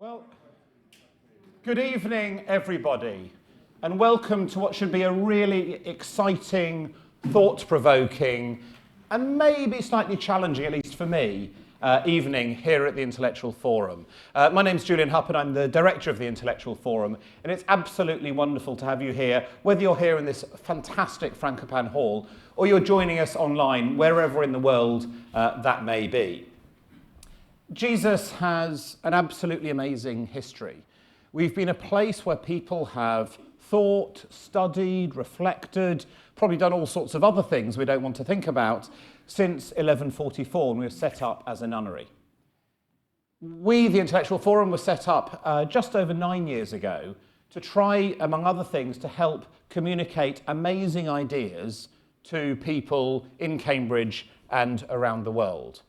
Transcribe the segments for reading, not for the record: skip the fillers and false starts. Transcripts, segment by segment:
Well, good evening, everybody, and welcome to what should be a really exciting, thought-provoking, and maybe slightly challenging, at least for me, evening here at the Intellectual Forum. My name's Julian Hupp, and I'm the director of the Intellectual Forum, and it's absolutely wonderful to have you here, whether you're here in this fantastic Frankopan Hall, or you're joining us online, wherever in the world that may be. Jesus has an absolutely amazing history. We've been a place where people have thought, studied, reflected, probably done all sorts of other things we don't want to think about since 1144, when we were set up as a nunnery. We, the Intellectual Forum, was set up just over 9 years ago to try, among other things, to help communicate amazing ideas to people in Cambridge and around the world.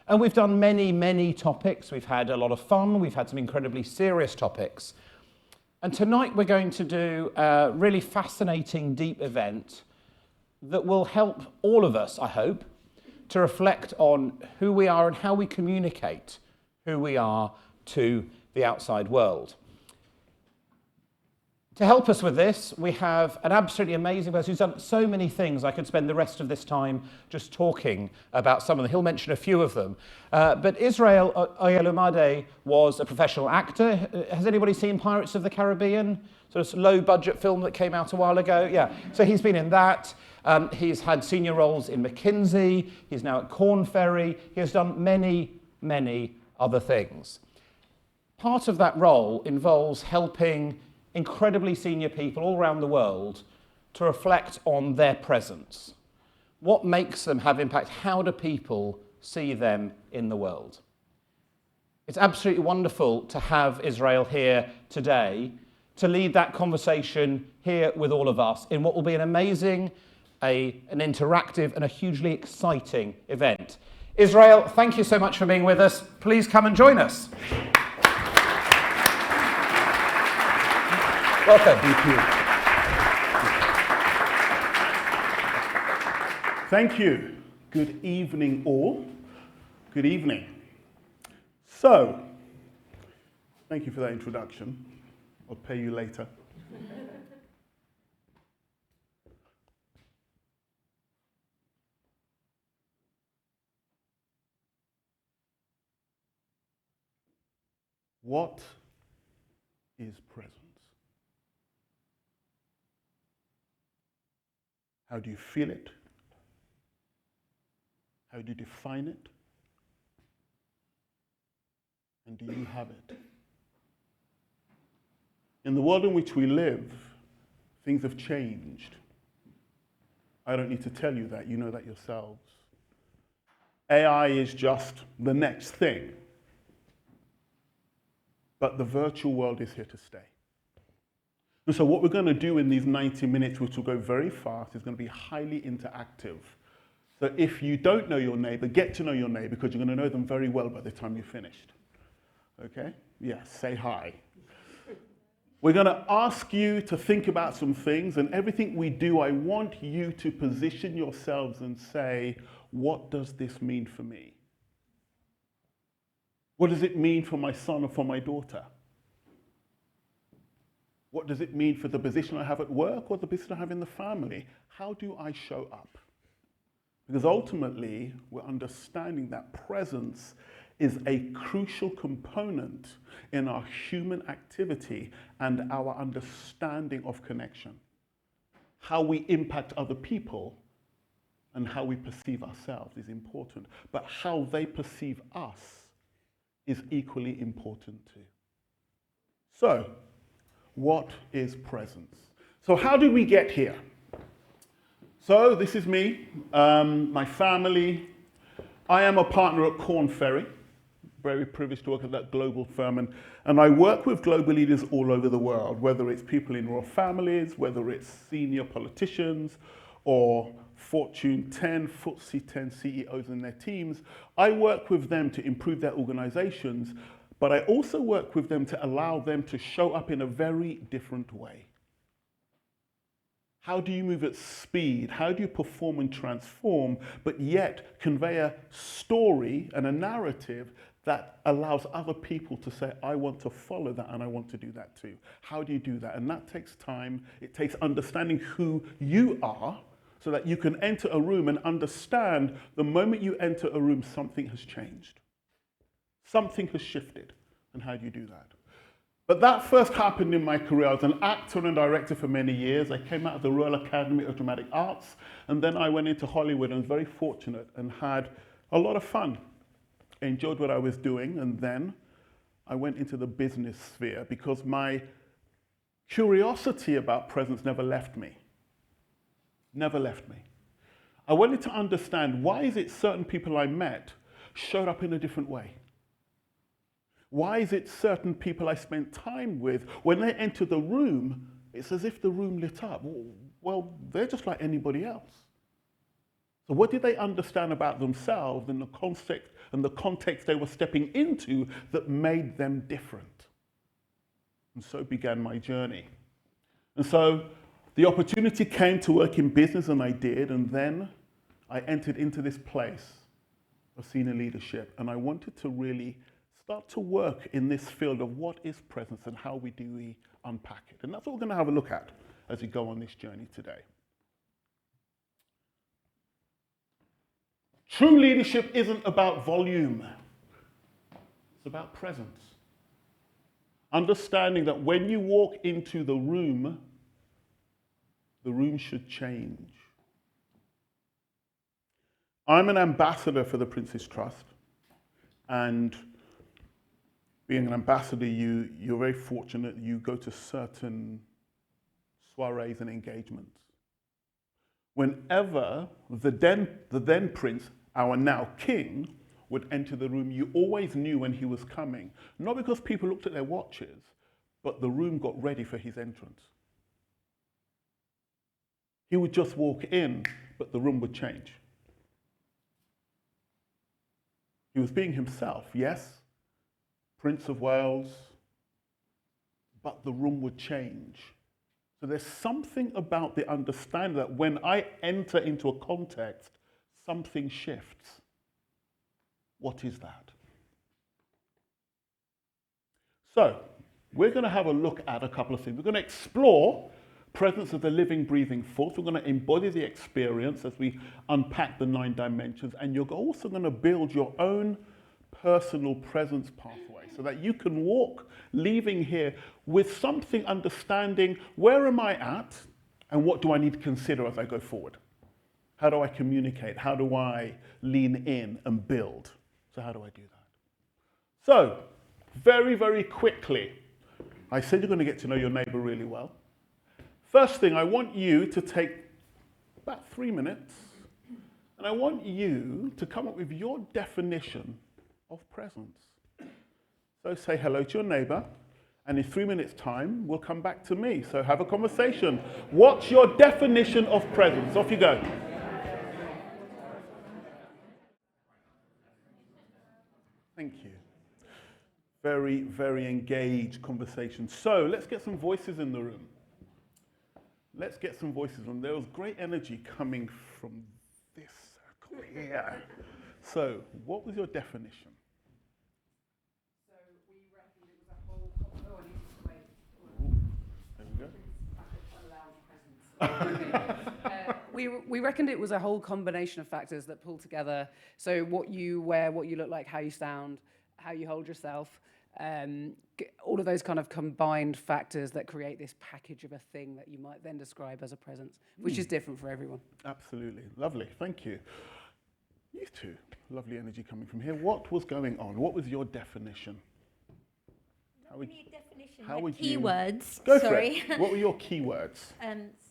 And we've done many, many topics. We've had a lot of fun. We've had some incredibly serious topics. And tonight we're going to do a really fascinating, deep event that will help all of us, I hope, to reflect on who we are and how we communicate who we are to the outside world. To help us with this, we have an absolutely amazing person who's done so many things. I could spend the rest of this time just talking about some of them. He'll mention a few of them. But Israel Oyelumade was a professional actor. Has anybody seen Pirates of the Caribbean? Sort of low-budget film that came out a while ago? Yeah, so he's been in that. He's had senior roles in McKinsey. He's now at Korn Ferry. He has done many, many other things. Part of that role involves helping incredibly senior people all around the world to reflect on their presence. What makes them have impact? How do people see them in the world? It's absolutely wonderful to have Israel here today to lead that conversation here with all of us in what will be an amazing, an interactive and a hugely exciting event. Israel, thank you so much for being with us. Please come and join us. Welcome. Thank you. Thank you. Good evening, all. Good evening. So, thank you for that introduction. I'll pay you later. What is presence? How do you feel it? How do you define it? And do you have it? In the world in which we live, things have changed. I don't need to tell you that, you know that yourselves. AI is just the next thing. But the virtual world is here to stay. And so what we're going to do in these 90 minutes, which will go very fast, is going to be highly interactive. So if you don't know your neighbor, get to know your neighbor, because you're going to know them very well by the time you're finished. Okay? Yes, say hi. We're going to ask you to think about some things, and everything we do, I want you to position yourselves and say, what does this mean for me? What does it mean for my son or for my daughter? What does it mean for the position I have at work or the position I have in the family? How do I show up? Because ultimately, we're understanding that presence is a crucial component in our human activity and our understanding of connection. How we impact other people and how we perceive ourselves is important, but how they perceive us is equally important too. So, what is presence? So how did we get here? So this is me, my family. I am a partner at Korn Ferry. Very privileged to work at that global firm. And I work with global leaders all over the world, whether it's people in royal families, whether it's senior politicians, or Fortune 10, FTSE 10 CEOs and their teams. I work with them to improve their organizations, but I also work with them to allow them to show up in a very different way. How do you move at speed? How do you perform and transform, but yet convey a story and a narrative that allows other people to say, I want to follow that and I want to do that too? How do you do that? And that takes time. It takes understanding who you are so that you can enter a room and understand the moment you enter a room, something has changed. Something has shifted. And how do you do that? But that first happened in my career. I was an actor and director for many years. I came out of the Royal Academy of Dramatic Arts, and then I went into Hollywood and was very fortunate and had a lot of fun. I enjoyed what I was doing, and then I went into the business sphere because my curiosity about presence never left me. Never left me. I wanted to understand, why is it certain people I met showed up in a different way? Why is it certain people I spent time with, when they enter the room, it's as if the room lit up? Well, they're just like anybody else. So what did they understand about themselves and the context they were stepping into that made them different? And so began my journey. And so the opportunity came to work in business, and I did, and then I entered into this place of senior leadership, and I wanted to really start to work in this field of what is presence and how we unpack it. And that's what we're going to have a look at as we go on this journey today. True leadership isn't about volume. It's about presence. Understanding that when you walk into the room should change. I'm an ambassador for the Prince's Trust, and being an ambassador, you're very fortunate. You go to certain soirees and engagements. Whenever the then prince, our now king, would enter the room, you always knew when he was coming. Not because people looked at their watches, but the room got ready for his entrance. He would just walk in, but the room would change. He was being himself, yes, Prince of Wales, but the room would change. So there's something about the understanding that when I enter into a context, something shifts. What is that? So we're going to have a look at a couple of things. We're going to explore presence of the living, breathing force. We're going to embody the experience as we unpack the 9 dimensions, and you're also going to build your own personal presence pathway so that you can walk, leaving here with something understanding, where am I at and what do I need to consider as I go forward? How do I communicate? How do I lean in and build? So how do I do that? So very, very quickly, I said you're going to get to know your neighbor really well. First thing, I want you to take about 3 minutes, and I want you to come up with your definition of presence. So say hello to your neighbor, and in 3 minutes' time, we'll come back to me. So have a conversation. What's your definition of presence? Off you go. Thank you. Very, very engaged conversation. So let's get some voices in the room. Let's get some voices on. There was great energy coming from this circle here. So, what was your definition? So we reckoned it was a whole. Oh, I need to wait. We reckoned it was a whole combination of factors that pull together. So what you wear, what you look like, how you sound, how you hold yourself. All of those kind of combined factors that create this package of a thing that you might then describe as a presence, which is different for everyone. Absolutely. Lovely. Thank you. You too. Lovely energy coming from here. What was going on? What was your definition? Keywords. Go for it. What were your keywords?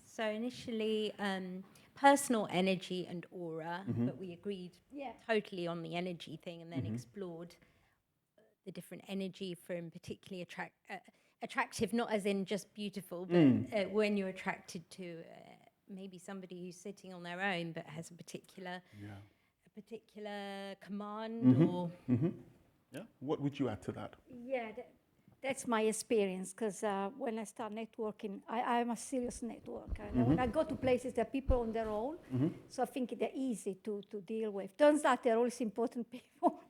So initially, personal energy and aura, but we agreed totally on the energy thing, and then explored the different energy from particularly attractive, not as in just beautiful, but when you're attracted to maybe somebody who's sitting on their own but has a particular command or... Yeah. What would you add to that? Yeah, That's my experience, because when I start networking, I'm a serious networker. And when I go to places, there are people on their own, so I think they're easy to deal with. Turns out they're always important people,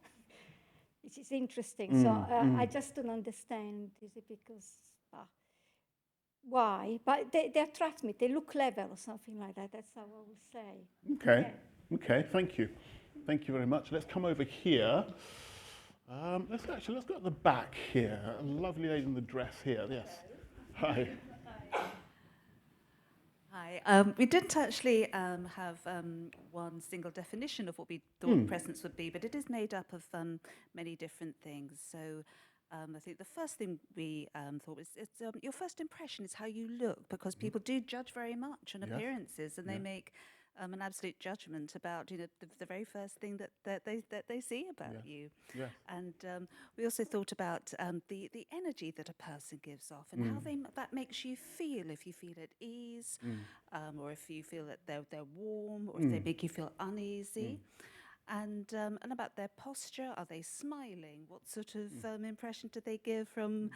which is interesting. So I just don't understand. Is it because, why? But they attract me. They look clever or something like that. That's how I would say. Okay, okay, thank you. Thank you very much. Let's come over here. Let's go at the back here. A lovely lady in the dress here. Yes. Hi. Hi. We didn't actually have one single definition of what we thought presence would be, but it is made up of many different things. So I think the first thing we thought was your first impression is how you look, because people do judge very much on appearances, and they make an absolute judgment about the very first thing that they see about you. Yes. And we also thought about the energy that a person gives off, and how that makes you feel. If you feel at ease, or if you feel that they're warm, or if they make you feel uneasy. And about their posture. Are they smiling? What sort of impression do they give from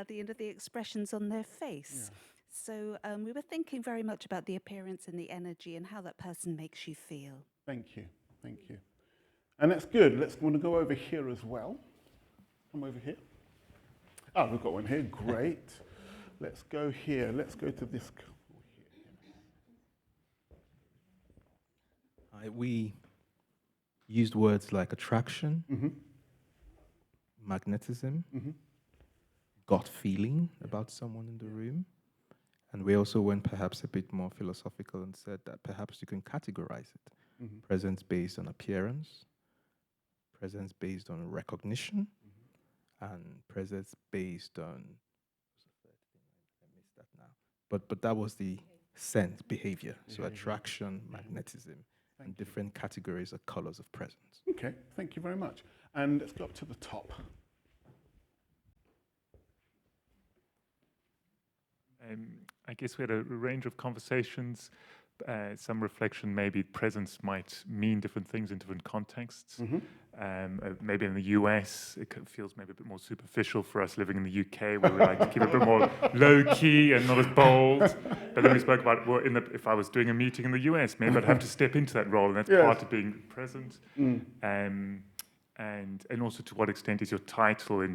the end of the expressions on their face? Yeah. So we were thinking very much about the appearance and the energy and how that person makes you feel. Thank you, thank you. And that's good. Want to go over here as well. Come over here. Oh, we've got one here. Great. Let's go here. Let's go to this. We used words like attraction, magnetism, gut feeling about someone in the room. And we also went perhaps a bit more philosophical and said that perhaps you can categorize it. Presence based on appearance, presence based on recognition, and presence based on, I missed that now. But that was the sense, behavior. So attraction, magnetism, and different categories or colors of presence. Okay, thank you very much. And let's go up to the top. I guess we had a range of conversations, some reflection. Maybe presence might mean different things in different contexts. Maybe in the US, it feels maybe a bit more superficial for us living in the UK, where we like to keep it a bit more low-key and not as bold. But then we spoke about, well, if I was doing a meeting in the US, maybe I'd have to step into that role, and that's part of being present. And also, to what extent is your title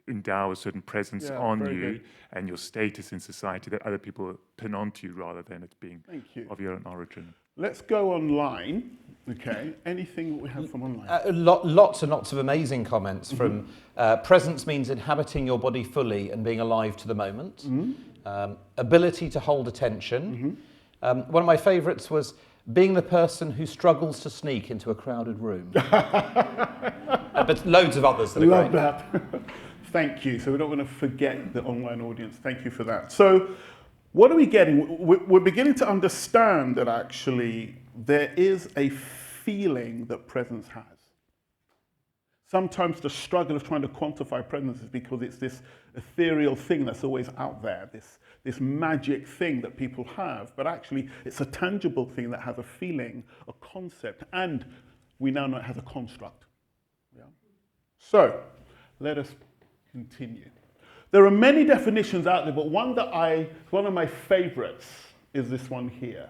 endow a certain presence on you, and your status in society that other people pin onto you rather than it being of your own origin. Let's go online. Okay, anything we have from online? Lots and lots of amazing comments from presence means inhabiting your body fully and being alive to the moment. Ability to hold attention. One of my favourites was being the person who struggles to sneak into a crowded room. But loads of others that are Love great. that. Thank you. So we don't want to forget the online audience. Thank you for that. So what are we getting? We're beginning to understand that actually there is a feeling that presence has. Sometimes the struggle of trying to quantify presence is because it's this ethereal thing that's always out there, this magic thing that people have, but actually it's a tangible thing that has a feeling, a concept, and we now know it has a construct. Yeah? So let us continue. There are many definitions out there, but one of my favorites is this one here.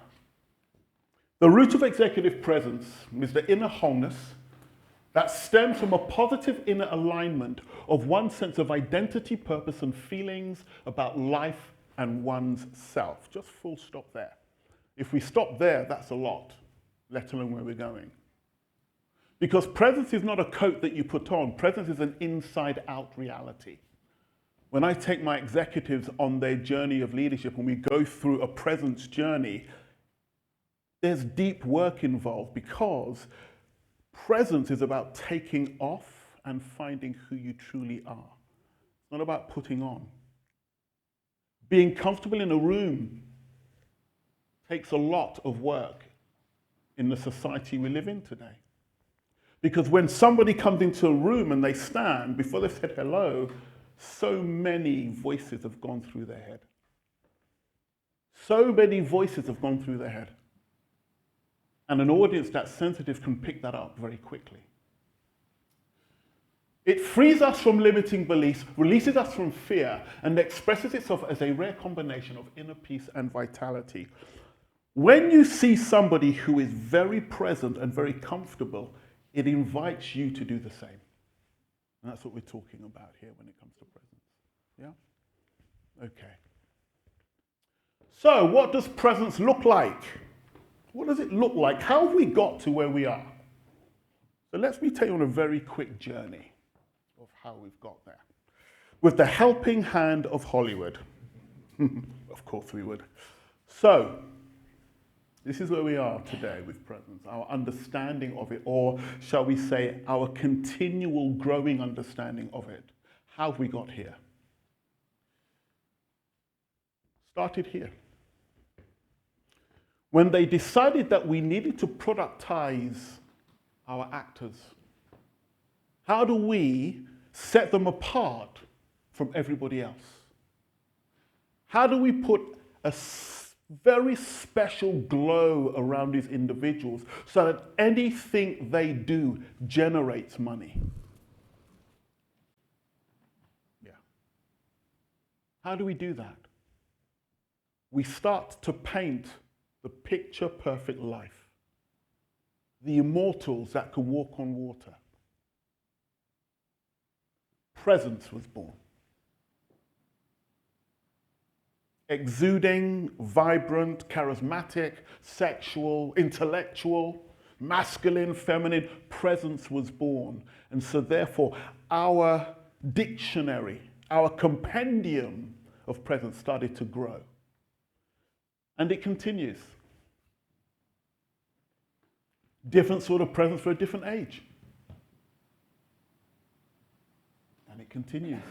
The root of executive presence is the inner wholeness that stems from a positive inner alignment of one's sense of identity, purpose, and feelings about life and one's self. Just full stop there. If we stop there, that's a lot, let alone where we're going. Because presence is not a coat that you put on. Presence is an inside-out reality. When I take my executives on their journey of leadership and we go through a presence journey, there's deep work involved, because presence is about taking off and finding who you truly are. It's not about putting on. Being comfortable in a room takes a lot of work in the society we live in today. Because when somebody comes into a room and they stand, before they've said hello, so many voices have gone through their head. So many voices have gone through their head. And an audience that's sensitive can pick that up very quickly. It frees us from limiting beliefs, releases us from fear, and expresses itself as a rare combination of inner peace and vitality. When you see somebody who is very present and very comfortable, it invites you to do the same. And that's what we're talking about here when it comes to presence. Yeah? Okay. So, what does presence look like? What does it look like? How have we got to where we are? So let me take you on a very quick journey of how we've got there. With the helping hand of Hollywood. Of course we would. So, this is where we are today with presence, our understanding of it, or shall we say, our continual growing understanding of it. How have we got here? Started here. When they decided that we needed to productize our actors. How do we set them apart from everybody else? How do we put a very special glow around these individuals so that anything they do generates money? Yeah. How do we do that? We start to paint the picture-perfect life. The immortals that could walk on water. Presence was born. Exuding, vibrant, charismatic, sexual, intellectual, masculine, feminine, presence was born. And so therefore, our dictionary, our compendium of presence started to grow. And it continues. Different sort of presence for a different age. And it continues.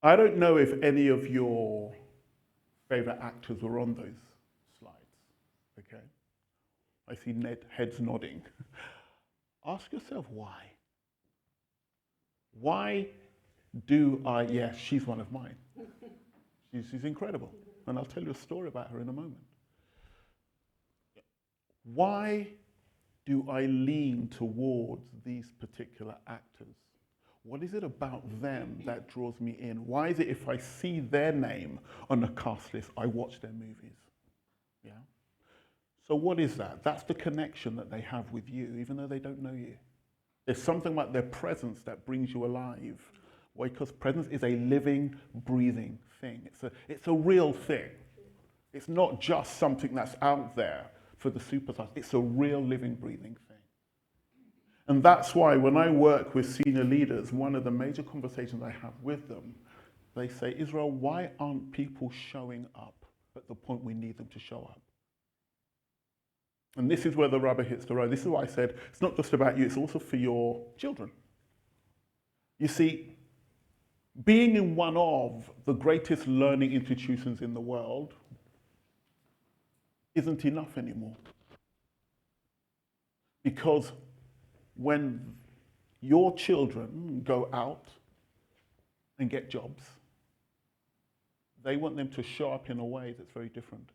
I don't know if any of your favorite actors were on those slides, okay? I see heads nodding. Ask yourself why. Why do I, yes, she's one of mine. She's incredible. And I'll tell you a story about her in a moment. Why do I lean towards these particular actors? What is it about them that draws me in? Why is it if I see their name on the cast list, I watch their movies? Yeah. So what is that? That's the connection that they have with you, even though they don't know you. There's something about their presence that brings you alive. Why? Because presence is a living, breathing thing. It's a real thing. It's not just something that's out there for the superstars. It's a real, living, breathing thing. And that's why when I work with senior leaders, one of the major conversations I have with them, they say, Israel, why aren't people showing up at the point we need them to show up? And this is where the rubber hits the road. This is why I said, it's not just about you, it's also for your children. You see, being in one of the greatest learning institutions in the world isn't enough anymore. Because when your children go out and get jobs, they want them to show up in a way that's very different.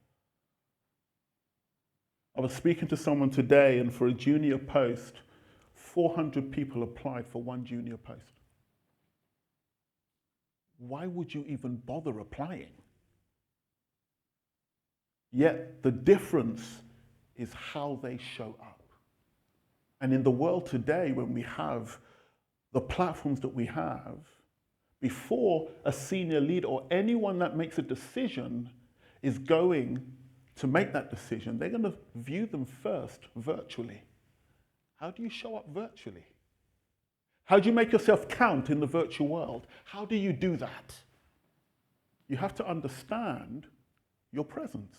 I was speaking to someone today, and for a junior post, 400 people applied for one junior post. Why would you even bother applying? Yet the difference is how they show up. And in the world today, when we have the platforms that we have, before a senior leader or anyone that makes a decision is going to make that decision, they're going to view them first virtually. How do you show up virtually? How do you make yourself count in the virtual world? How do you do that? You have to understand your presence.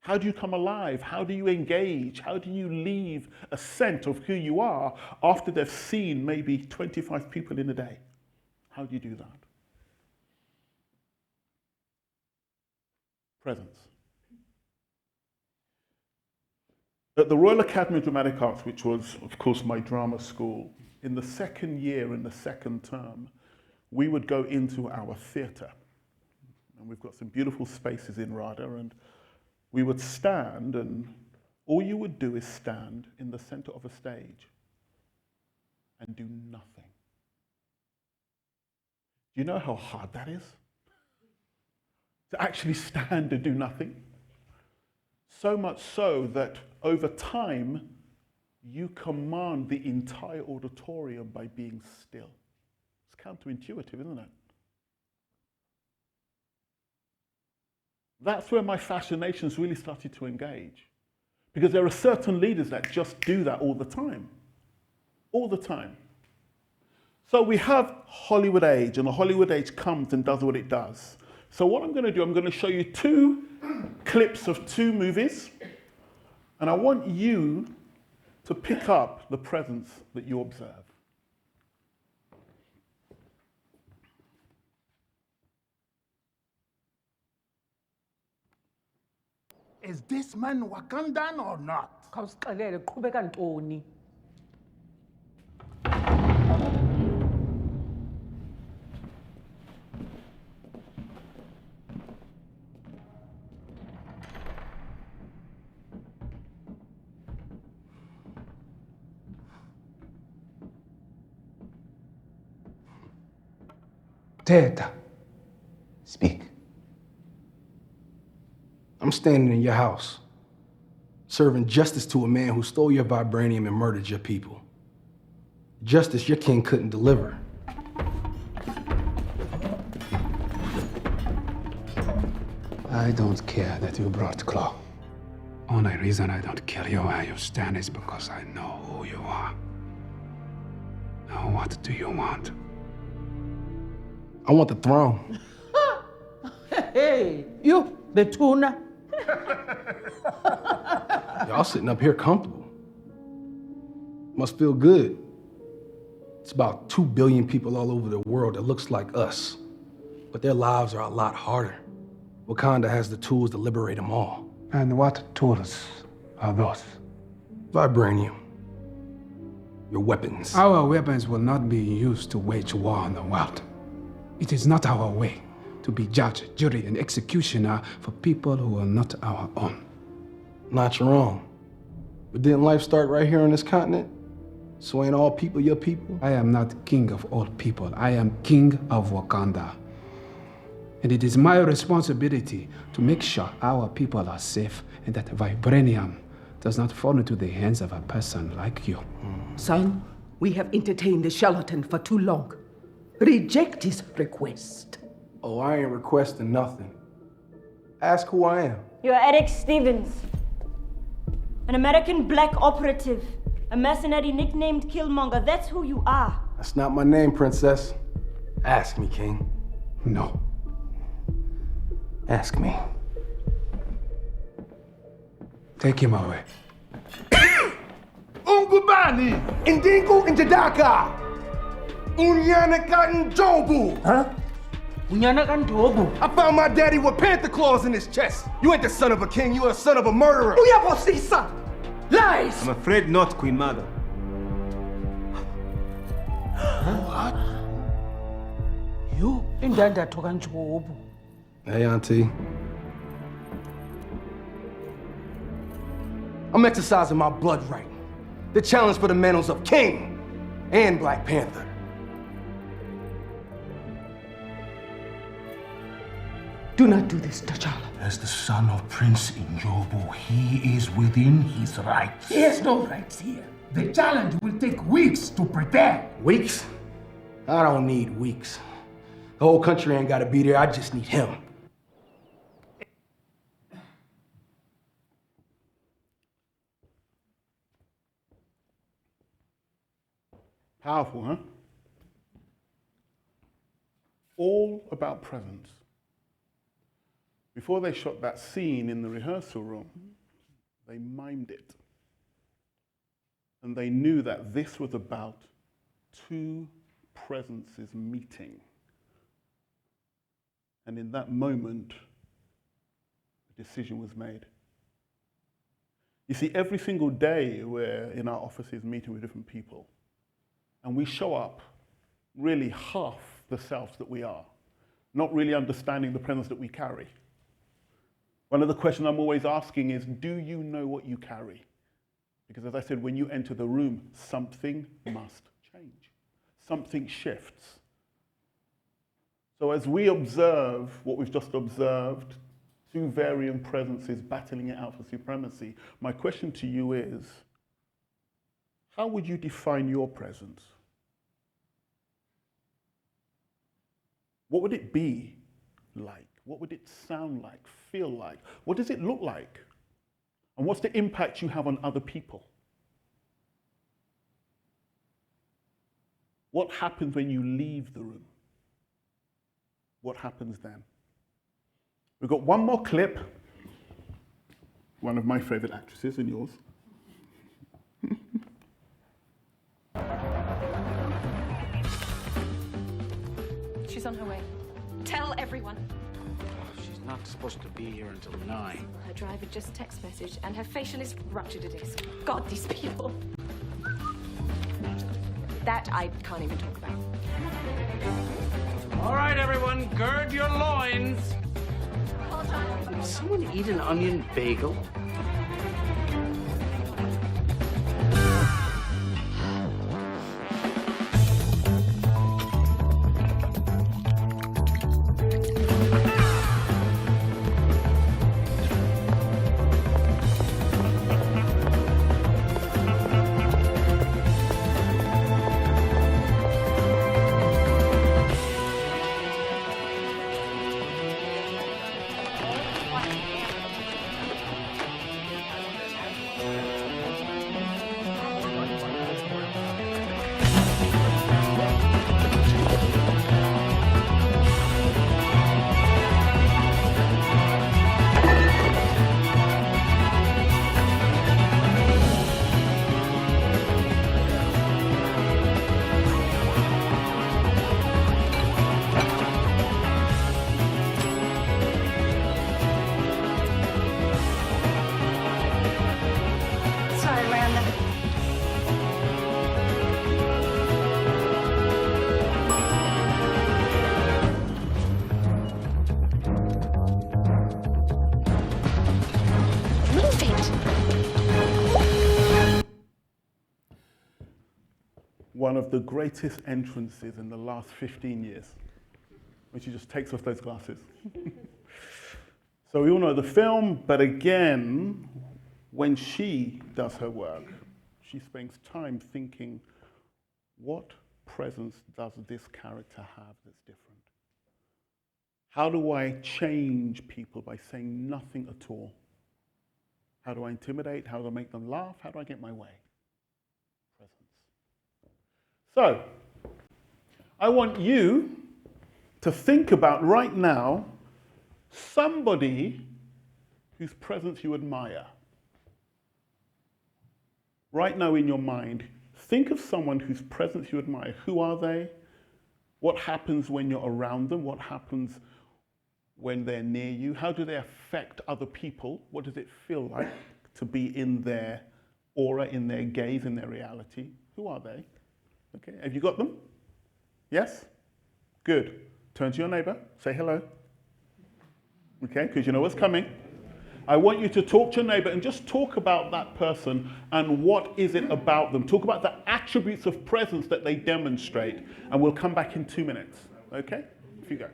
How do you come alive? How do you engage? How do you leave a scent of who you are after they've seen maybe 25 people in a day? How do you do that? Presence. At the Royal Academy of Dramatic Arts, which was, of course, my drama school, in the second year, in the second term, we would go into our theatre. And we've got some beautiful spaces in RADA, and we would stand, and all you would do is stand in the center of a stage and do nothing. Do you know how hard that is? To actually stand and do nothing? So much so that over time, you command the entire auditorium by being still. It's counterintuitive, isn't it? That's where my fascinations really started to engage. Because there are certain leaders that just do that all the time. All the time. So we have Hollywood Age, and the Hollywood Age comes and does what it does. So what I'm going to do, I'm going to show you 2 clips of 2 movies, and I want you to pick up the presence that you observe. Is this man Wakandan or not? Khawusixelele qhubeka ntoni? Teta, speak. I'm standing in your house, serving justice to a man who stole your vibranium and murdered your people. Justice your king couldn't deliver. I don't care that you brought Claw. Only reason I don't kill you where you stand is because I know who you are. Now, what do you want? I want the throne. Hey, you, the tuna. Y'all sitting up here comfortable. Must feel good. It's about 2 billion people all over the world that looks like us, but their lives are a lot harder. Wakanda has the tools to liberate them all. And what tools are those? Vibranium. Your weapons. Our weapons will not be used to wage war on the world. It is not our way to be judge, jury, and executioner for people who are not our own. Not your own. But didn't life start right here on this continent? So ain't all people your people? I am not king of all people. I am king of Wakanda. And it is my responsibility to make sure our people are safe and that vibranium does not fall into the hands of a person like you. Son, we have entertained the charlatan for too long. Reject his request. Oh, I ain't requesting nothing. Ask who I am. You're Eric Stevens, an American black operative, a mercenary nicknamed Killmonger. That's who you are. That's not my name, princess. Ask me, king. No. Ask me. Take him away. Ungubani, Indingu, Njadaka. Unyanaka Njobu. Huh? Unyana kandobu. I found my daddy with panther claws in his chest. You ain't the son of a king, you are the son of a murderer. Uyabosisa. Lies. I'm afraid not, Queen Mother. What? You indandatho kanjobu. Hey, Auntie. I'm exercising my blood right. The challenge for the mantles of King and Black Panther. Do not do this, T'Challa. As the son of Prince Njobu, he is within his rights. He has no rights here. The challenge will take weeks to prepare. Weeks? I don't need weeks. The whole country ain't gotta be there, I just need him. Powerful, huh? All about presence. Before they shot that scene in the rehearsal room, they mimed it. And they knew that this was about 2 presences meeting. And in that moment, a decision was made. You see, every single day we're in our offices meeting with different people. and we show up really half the selves that we are, not really understanding the presence that we carry. One of the questions I'm always asking is, do you know what you carry? Because as I said, when you enter the room, something must change. Something shifts. So as we observe what we've just observed, two varying presences battling it out for supremacy, my question to you is, how would you define your presence? What would it be like? What would it sound like, feel like? What does it look like? And what's the impact you have on other people? What happens when you leave the room? What happens then? We've got one more clip. One of my favorite actresses and yours. She's on her way. Tell everyone. She's not supposed to be here until 9. Her driver just text messaged, and her facialist ruptured a disc. God, these people. That I can't even talk about. All right, everyone, gird your loins. Hold on. Did someone eat an onion bagel? One of the greatest entrances in the last 15 years, when she just takes off those glasses. So we all know the film, but again, when she does her work, she spends time thinking, what presence does this character have that's different? How do I change people by saying nothing at all? How do I intimidate? How do I make them laugh? How do I get my way? So, I want you to think about right now somebody whose presence you admire. Right now in your mind, think of someone whose presence you admire. Who are they? What happens when you're around them? What happens when they're near you? How do they affect other people? What does it feel like to be in their aura, in their gaze, in their reality? Who are they? Okay, have you got them? Yes? Good. Turn to your neighbor, say hello. Okay, because you know what's coming. I want you to talk to your neighbor and just talk about that person and what is it about them. Talk about the attributes of presence that they demonstrate, and we'll come back in 2 minutes. Okay? Off you go.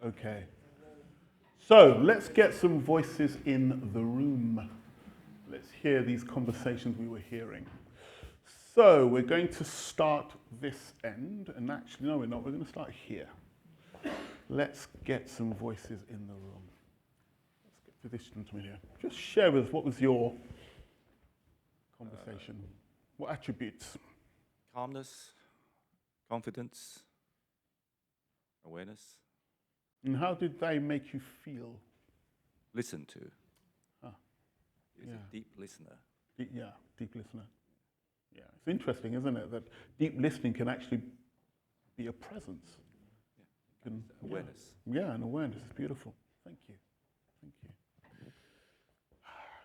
Okay. So let's get some voices in the room. Let's hear these conversations we were hearing. So we're going to start this end, and actually, no, we're not. We're going to start here. Let's get some voices in the room. Let's get positioned to me here. Just share with us, what was your conversation? What attributes? Calmness, confidence, awareness. And how did they make you feel? Listen to. He's Yeah. a deep listener. Yeah, deep listener. Yeah, it's interesting, isn't it, that deep listening can actually be a presence. Yeah. Awareness. Yeah, an awareness. It's beautiful. Thank you. Thank you.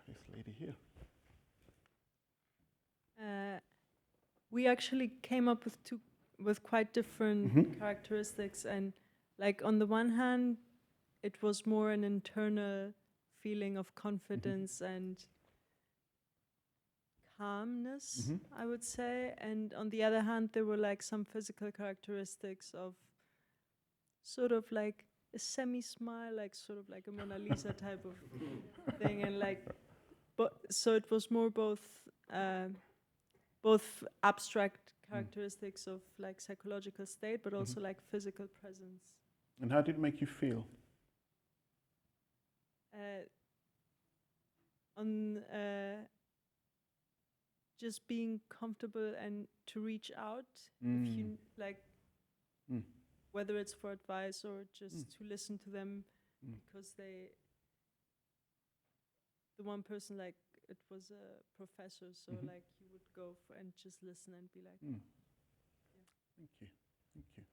This lady here. we actually came up with quite different characteristics, and like on the one hand, it was more an internal feeling of confidence and calmness, I would say, and on the other hand, there were like some physical characteristics of sort of like a semi-smile, like sort of like a Mona Lisa type of thing, and like, but so it was more both abstract characteristics of like psychological state, but also like physical presence. And how did it make you feel? Just being comfortable and to reach out if you like, whether it's for advice or just to listen to them, because the one person, like, it was a professor, so like you would go for and just listen and be like, Thank you, thank you.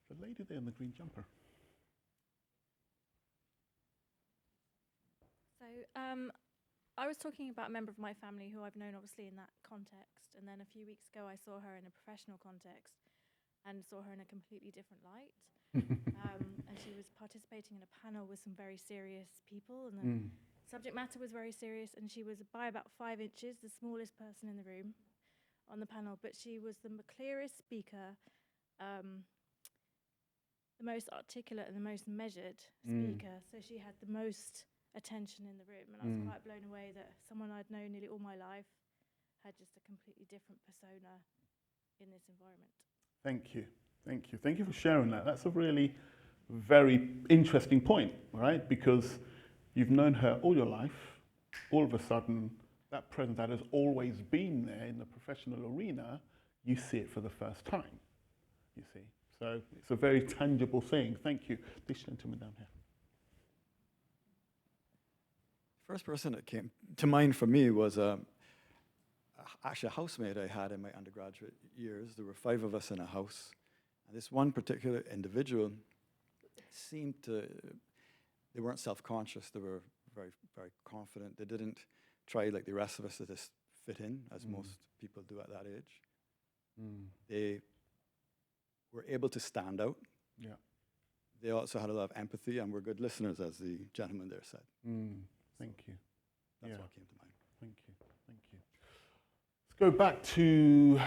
The lady there in the green jumper. So I was talking about a member of my family who I've known obviously in that context, and then a few weeks ago I saw her in a professional context and saw her in a completely different light. And she was participating in a panel with some very serious people, and the subject matter was very serious, and she was by about 5 inches, the smallest person in the room on the panel, but she was the clearest speaker, the most articulate and the most measured speaker, so she had the most attention in the room, and I was quite blown away that someone I'd known nearly all my life had just a completely different persona in this environment. Thank you, thank you. Thank you for sharing that. That's a really very interesting point, right? Because you've known her all your life, all of a sudden, that presence that has always been there in the professional arena, you see it for the first time, you see. So it's a very tangible thing. Thank you. This gentleman down here. First person that came to mind for me was actually a housemate I had in my undergraduate years. There were 5 of us in a house. And this one particular individual seemed to, they weren't self-conscious. They were very, very confident. They didn't try like the rest of us to just fit in, as most people do at that age. They were able to stand out. Yeah. They also had a lot of empathy and were good listeners, as the gentleman there said. Thank you. That's what came to mind. Thank you. Thank you. Let's go back to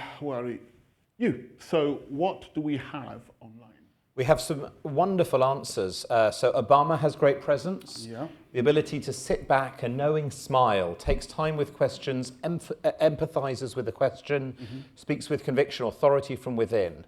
you. So what do we have online? We have some wonderful answers. So Obama has great presence. Yeah. The ability to sit back, a knowing smile, takes time with questions, empathizes with the question, speaks with conviction, authority from within.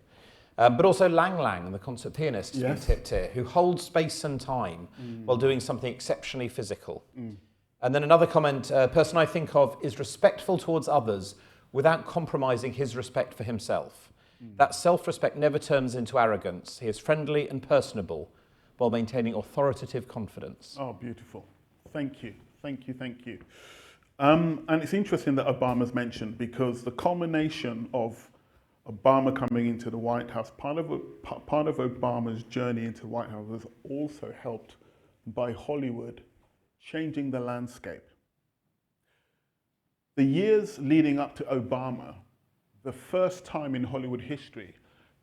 But also Lang Lang, the concert pianist, has been tipped here, who holds space and time while doing something exceptionally physical. And then another comment, a person I think of is respectful towards others without compromising his respect for himself. That self-respect never turns into arrogance. He is friendly and personable while maintaining authoritative confidence. Oh, beautiful. Thank you. Thank you. Thank you. And it's interesting that Obama's mentioned, because the culmination of Obama coming into the White House, part of Obama's journey into the White House was also helped by Hollywood changing the landscape. The years leading up to Obama, the first time in Hollywood history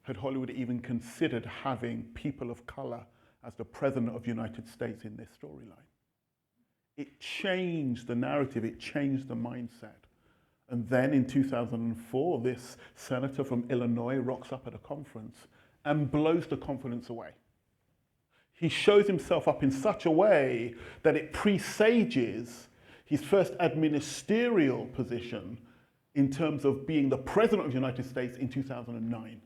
had Hollywood even considered having people of color as the president of the United States in this storyline. It changed the narrative, it changed the mindset. And then in 2004, this senator from Illinois rocks up at a conference and blows the confidence away. He shows himself up in such a way that it presages his first administerial position in terms of being the president of the United States in 2009.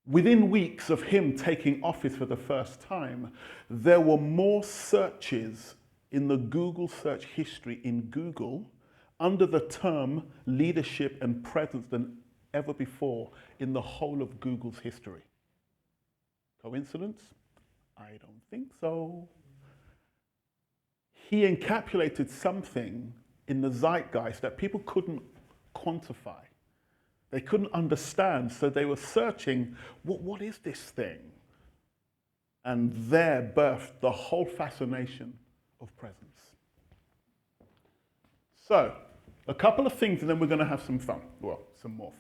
Within weeks of him taking office for the first time, there were more searches in the Google search history in Google under the term leadership and presence than ever before in the whole of Google's history. Coincidence? I don't think so. He encapsulated something in the zeitgeist that people couldn't quantify. They couldn't understand, so they were searching, what is this thing? And there birthed the whole fascination of presence. So, a couple of things and then we're going to have some fun. Well, some more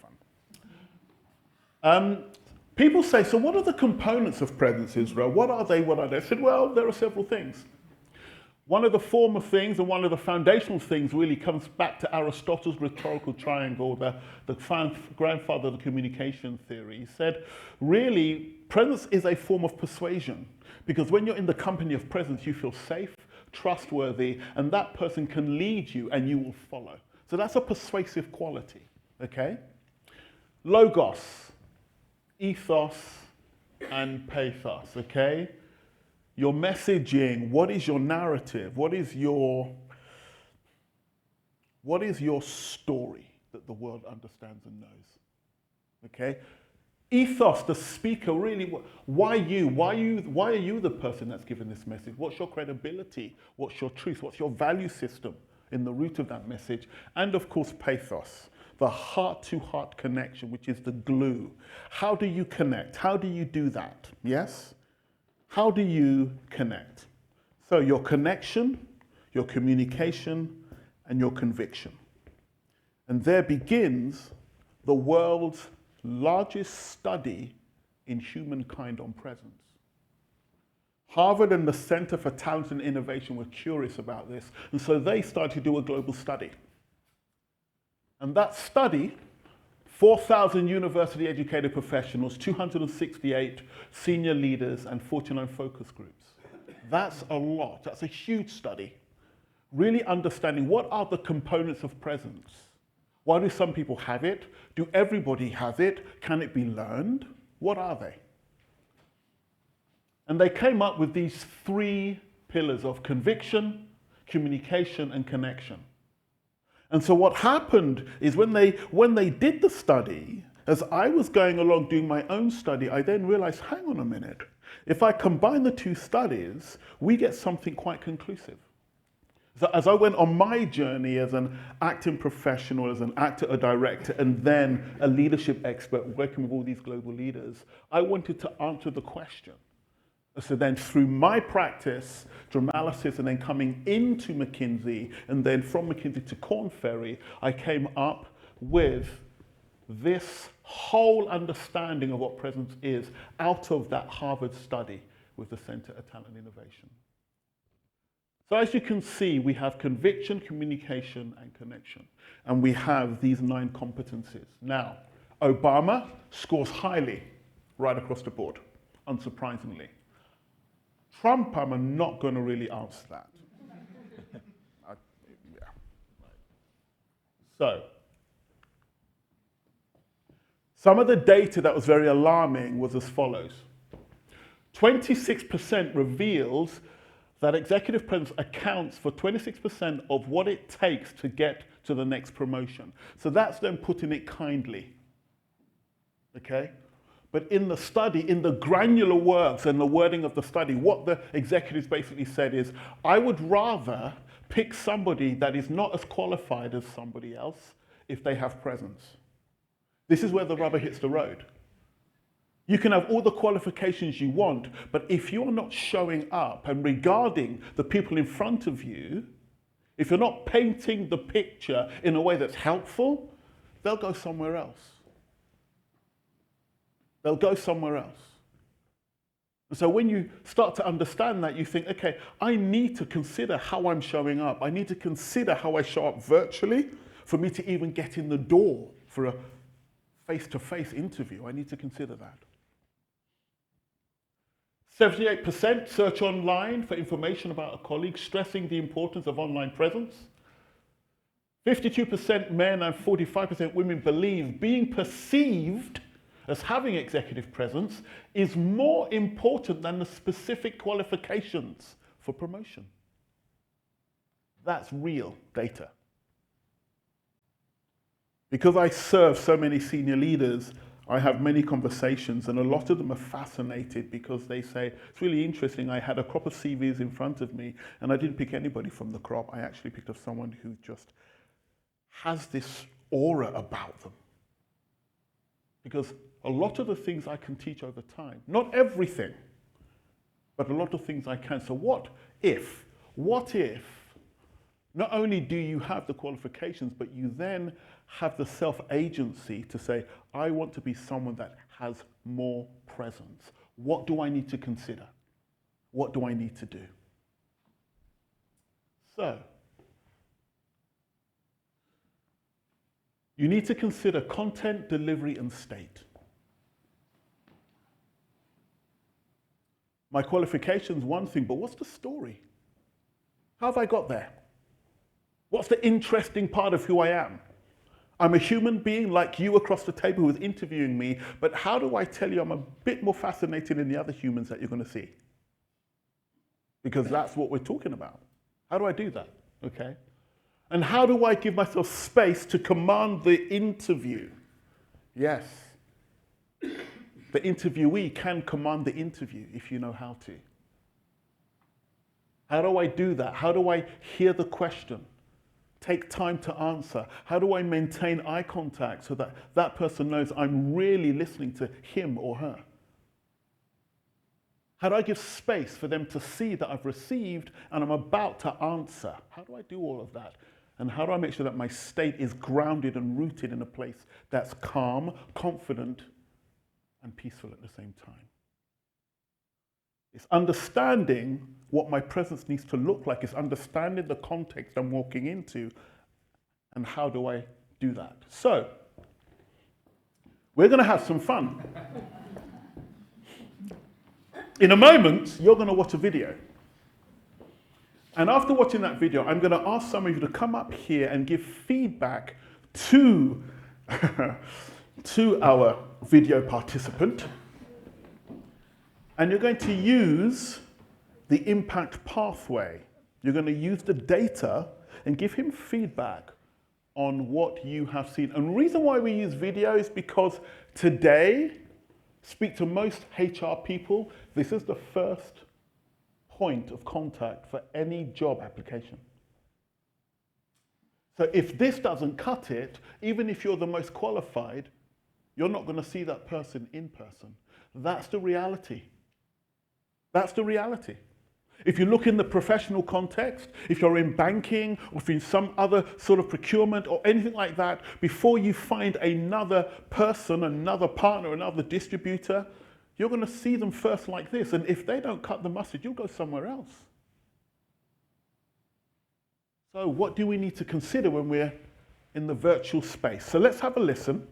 fun. People say, so what are the components of presence, Israel? What are they? What are they? I said, well, there are several things. One of the former things and one of the foundational things really comes back to Aristotle's rhetorical triangle, the grandfather of the communication theory. He said, really, presence is a form of persuasion, because when you're in the company of presence, you feel safe, trustworthy, and that person can lead you and you will follow. So that's a persuasive quality, okay? Logos, ethos, and pathos, okay? Your messaging, what is your narrative? What is your story that the world understands and knows? Okay? Ethos, the speaker, really, why you? Why are you the person that's given this message? What's your credibility? What's your truth? What's your value system in the root of that message? And of course, pathos, the heart-to-heart connection, which is the glue. How do you connect? How do you do that? Yes? How do you connect? So your connection, your communication, and your conviction. And there begins the world's largest study in humankind on presence. Harvard and the Center for Talent and Innovation were curious about this, and so they started to do a global study. And that study, 4,000 university-educated professionals, 268 senior leaders, and 49 focus groups. That's a lot. That's a huge study. Really understanding what are the components of presence. Why do some people have it? Do everybody have it? Can it be learned? What are they? And they came up with these 3 pillars of conviction, communication, and connection. And so what happened is when they did the study, as I was going along doing my own study, I then realized, hang on a minute, if I combine the 2 studies, we get something quite conclusive. So as I went on my journey as an acting professional, as an actor, a director, and then a leadership expert working with all these global leaders, I wanted to answer the question. So then through my practice, Dramalysis, and then coming into McKinsey, and then from McKinsey to Korn Ferry, I came up with this whole understanding of what presence is out of that Harvard study with the Center of Talent and Innovation. So as you can see, we have conviction, communication, and connection. And we have these 9 competencies. Now, Obama scores highly right across the board, unsurprisingly. Trump, I'm not going to really answer that. So, some of the data that was very alarming was as follows. 26% reveals that executive presence accounts for 26% of what it takes to get to the next promotion. So that's them putting it kindly. Okay? But in the study, in the granular works and the wording of the study, what the executives basically said is, I would rather pick somebody that is not as qualified as somebody else if they have presence. This is where the rubber hits the road. You can have all the qualifications you want, but if you're not showing up and regarding the people in front of you, if you're not painting the picture in a way that's helpful, they'll go somewhere else. They'll go somewhere else. And so when you start to understand that, you think, okay, I need to consider how I'm showing up. I need to consider how I show up virtually for me to even get in the door for a face-to-face interview. I need to consider that. 78% search online for information about a colleague, stressing the importance of online presence. 52% men and 45% women believe being perceived as having executive presence is more important than the specific qualifications for promotion. That's real data. Because I serve so many senior leaders, I have many conversations, and a lot of them are fascinated because they say, it's really interesting, I had a crop of CVs in front of me, and I didn't pick anybody from the crop. I actually picked up someone who just has this aura about them. Because a lot of the things I can teach over time, not everything, but a lot of things I can. So what if Not only do you have the qualifications, but you then have the self-agency to say, I want to be someone that has more presence. What do I need to consider? What do I need to do? So, you need to consider content, delivery, and state. My qualification's one thing, but what's the story? How have I got there? What's the interesting part of who I am? I'm a human being like you across the table who is interviewing me, but how do I tell you I'm a bit more fascinating than the other humans that you're going to see? Because that's what we're talking about. How do I do that? Okay? And how do I give myself space to command the interview? Yes. The interviewee can command the interview if you know how to. How do I do that? How do I hear the question? Take time to answer. How do I maintain eye contact so that that person knows I'm really listening to him or her? How do I give space for them to see that I've received and I'm about to answer? How do I do all of that? And how do I make sure that my state is grounded and rooted in a place that's calm, confident, and peaceful at the same time? It's understanding what my presence needs to look like. It's understanding the context I'm walking into, and how do I do that? So, we're going to have some fun. In a moment, you're going to watch a video. And after watching that video, I'm going to ask some of you to come up here and give feedback to, to our video participant. And you're going to use the impact pathway. You're going to use the data and give him feedback on what you have seen. And the reason why we use video is because today, speak to most HR people, this is the first point of contact for any job application. So if this doesn't cut it, even if you're the most qualified, you're not going to see that person in person. That's the reality. That's the reality. If you look in the professional context, if you're in banking or if you're in some other sort of procurement or anything like that, before you find another person, another partner, another distributor, you're going to see them first like this. And if they don't cut the mustard, you'll go somewhere else. So what do we need to consider when we're in the virtual space? So let's have a listen.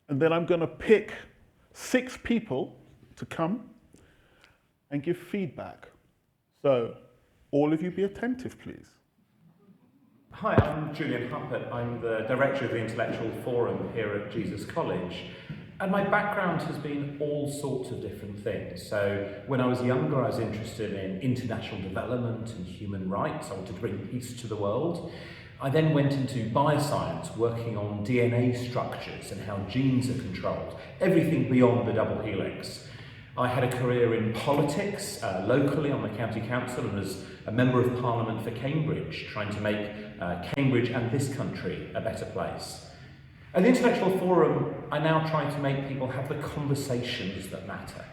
And then I'm going to pick 6 people to come and give feedback. So, all of you be attentive, please. Hi, I'm Julian Huppert. I'm the director of the Intellectual Forum here at Jesus College. And my background has been all sorts of different things. So, when I was younger, I was interested in international development and human rights. I wanted to bring peace to the world. I then went into bioscience, working on DNA structures and how genes are controlled, everything beyond the double helix. I had a career in politics, locally on the county council and as a member of parliament for Cambridge, trying to make Cambridge and this country a better place. At the Intellectual Forum, I now try to make people have the conversations that matter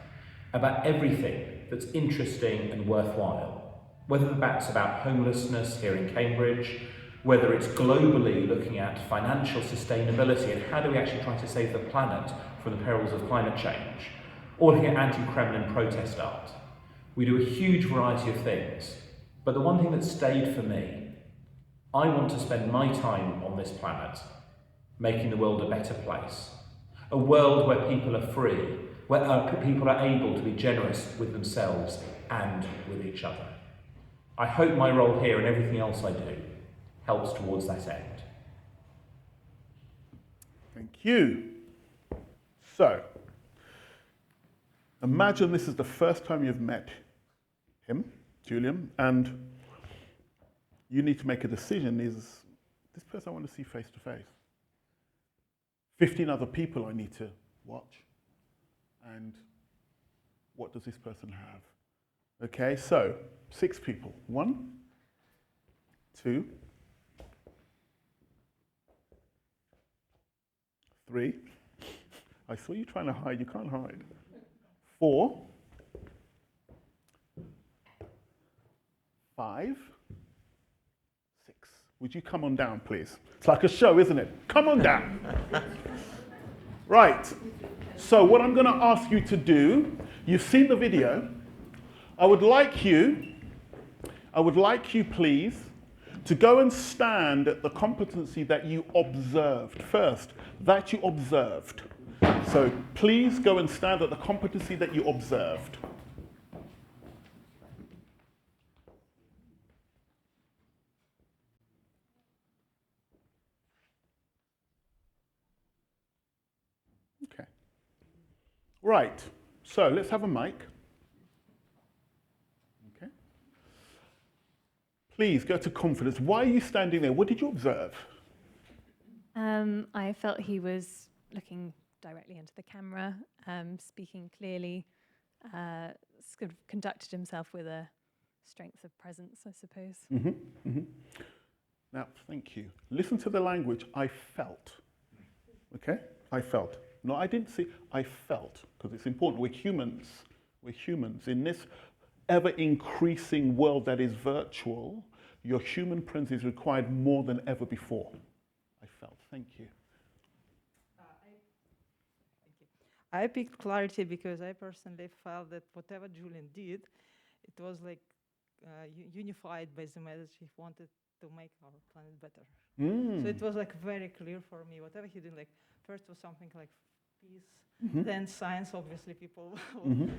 about everything that's interesting and worthwhile, whether that's about homelessness here in Cambridge, whether it's globally looking at financial sustainability and how do we actually try to save the planet from the perils of climate change, or looking at anti-Kremlin protest art. We do a huge variety of things, but the one thing that stayed for me, I want to spend my time on this planet making the world a better place. A world where people are free, where people are able to be generous with themselves and with each other. I hope my role here and everything else I do helps towards that end. Thank you. So, imagine this is the first time you've met him, Julian, and you need to make a decision. Is this person I want to see face to face? 15 other people I need to watch. And what does this person have? Okay, so 6 people. 1, 2, 3. I saw you trying to hide. You can't hide. 4, 5, Would you come on down, please? It's like a show, isn't it? Come on down. Right. So what I'm going to ask you to do, you've seen the video. I would like you, please, to go and stand at the competency that you observed first, that you observed. So please go and stand at the competency that you observed. Okay. Right. So let's have a mic. Okay. Please go to confidence. Why are you standing there? What did you observe? I felt he was looking directly into the camera, speaking clearly, sort of conducted himself with a strength of presence, I suppose. Now, thank you. Listen to the language. I felt. Okay? I felt. No, I didn't see. I felt, because it's important. We're humans. We're humans. In this ever-increasing world that is virtual, your human presence is required more than ever before. I felt. Thank you. I picked clarity because I personally felt that whatever Julian did, it was like unified by the message he wanted to make our planet better. So it was like very clear for me. Whatever he did, like first was something like peace, then science. Obviously, people,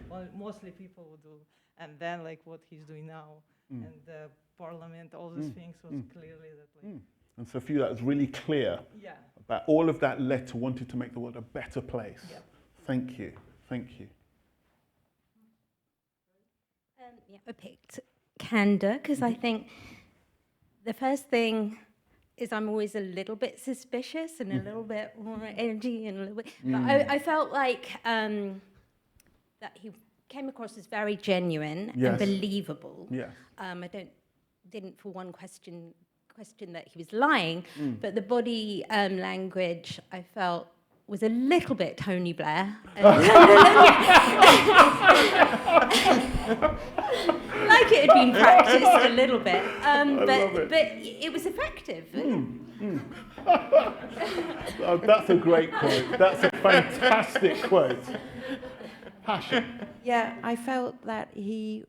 well, mostly people would do, and then like what he's doing now, and the parliament, all these things was clearly that like. And so for you, that was really clear. Yeah. About all of that led to wanting to make the world a better place. Yeah. Thank you. Thank you. I picked candor because I think the first thing is I'm always a little bit suspicious and a little bit more energy and a little bit. But I felt like that he came across as very genuine and believable. Yes. I didn't for one question that he was lying, but the body language I felt was a little bit Tony Blair. Like it had been practiced a little bit, but it was effective. Oh, that's a great quote. That's a fantastic quote. Passion. Yeah, I felt that he,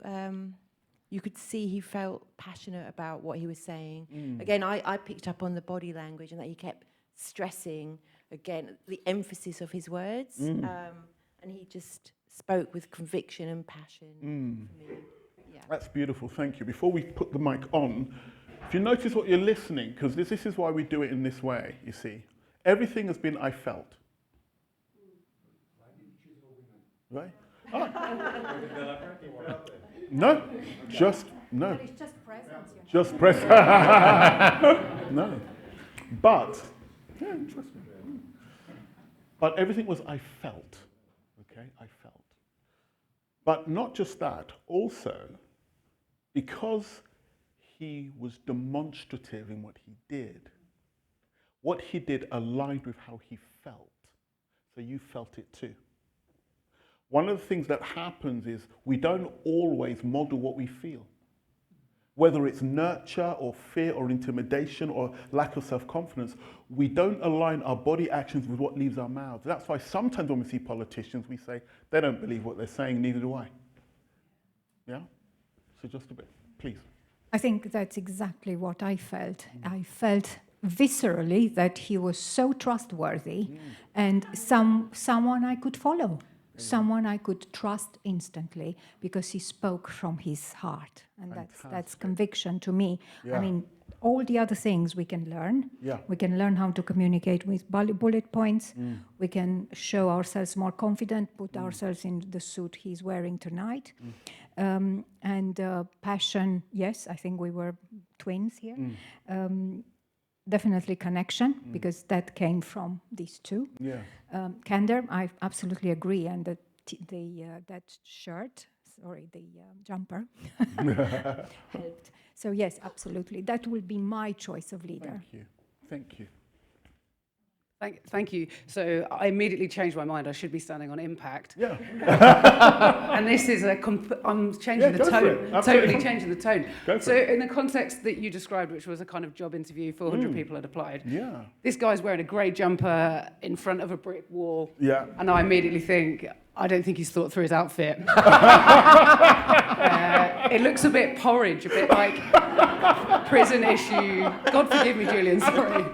you could see he felt passionate about what he was saying. Again, I picked up on the body language and that he kept stressing, again, the emphasis of his words. And he just spoke with conviction and passion for me. Yeah. That's beautiful, thank you. Before we put the mic on, if you notice what you're listening, because this is why we do it in this way, you see. Everything has been I felt. Right? No, just, no. It's just presence. Just presence. No. But, yeah, trust me. But everything was I felt, okay? I felt. But not just that, also, because he was demonstrative in what he did aligned with how he felt. So you felt it too. One of the things that happens is we don't always model what we feel. Whether it's nurture or fear or intimidation or lack of self-confidence, we don't align our body actions with what leaves our mouths. That's why sometimes when we see politicians, we say, they don't believe what they're saying, neither do I. Yeah? So just a bit, please. I think that's exactly what I felt. I felt viscerally that he was so trustworthy and someone I could follow. Someone I could trust instantly because he spoke from his heart. And that's conviction to me. Yeah. I mean, all the other things we can learn. Yeah. We can learn how to communicate with bullet points. We can show ourselves more confident, put ourselves in the suit he's wearing tonight. And passion, yes, I think we were twins here. Definitely connection, because that came from these two. Yeah. Candor, I absolutely agree, and that shirt, sorry, the jumper helped. So yes, absolutely, that will be my choice of leader. Thank you. Thank you. Thank you. So I immediately changed my mind. I should be standing on impact. Yeah. And this is I'm changing the tone. Totally changing the tone. So in the context that you described, which was a kind of job interview, 400 people had applied. Yeah. This guy's wearing a grey jumper in front of a brick wall. Yeah. And I immediately think, I don't think he's thought through his outfit. It looks a bit porridge, a bit like prison issue. God forgive me, Julian, sorry.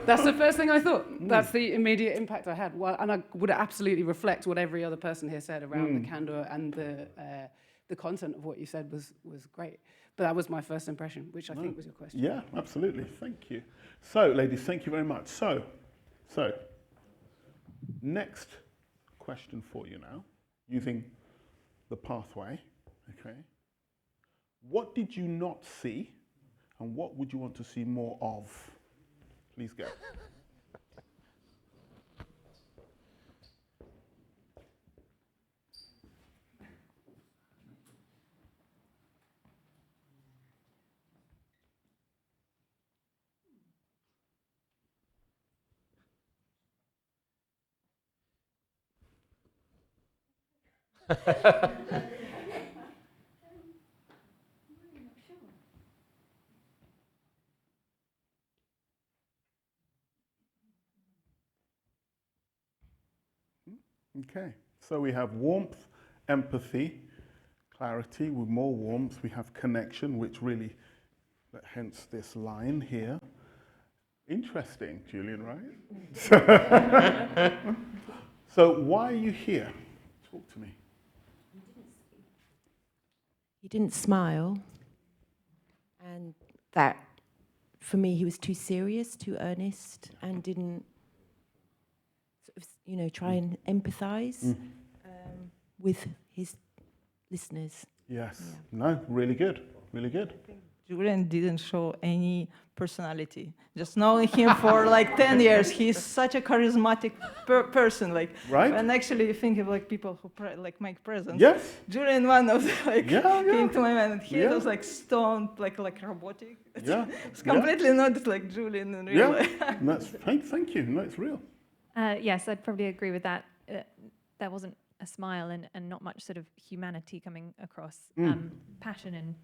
That's the first thing I thought. That's the immediate impact I had. Well, and I would absolutely reflect what every other person here said around the candor and the content of what you said was great. But that was my first impression, which I think was your question. Yeah, absolutely. Thank you. So, ladies, thank you very much. So, next question for you now, using the pathway, okay? What did you not see, and what would you want to see more of? Please go. Okay, so we have warmth, empathy, clarity. With more warmth, we have connection, which really, hence this line here. Interesting, Julian, right? So why are you here? Talk to me. He didn't smile, and that, for me, he was too serious, too earnest, and didn't try and empathize with his listeners. Yes. Yeah. No, really good. Really good. Julian didn't show any personality. Just knowing him for like 10 years, he's such a charismatic person. Like, right? And actually, you think of like people who make presents. Yes. Julian, one of them, came to my mind, and he was like stoned, like robotic. It's completely not like Julian in real life. Thank you. No, it's real. Yes, I'd probably agree with that. There wasn't a smile and not much sort of humanity coming across. Passion and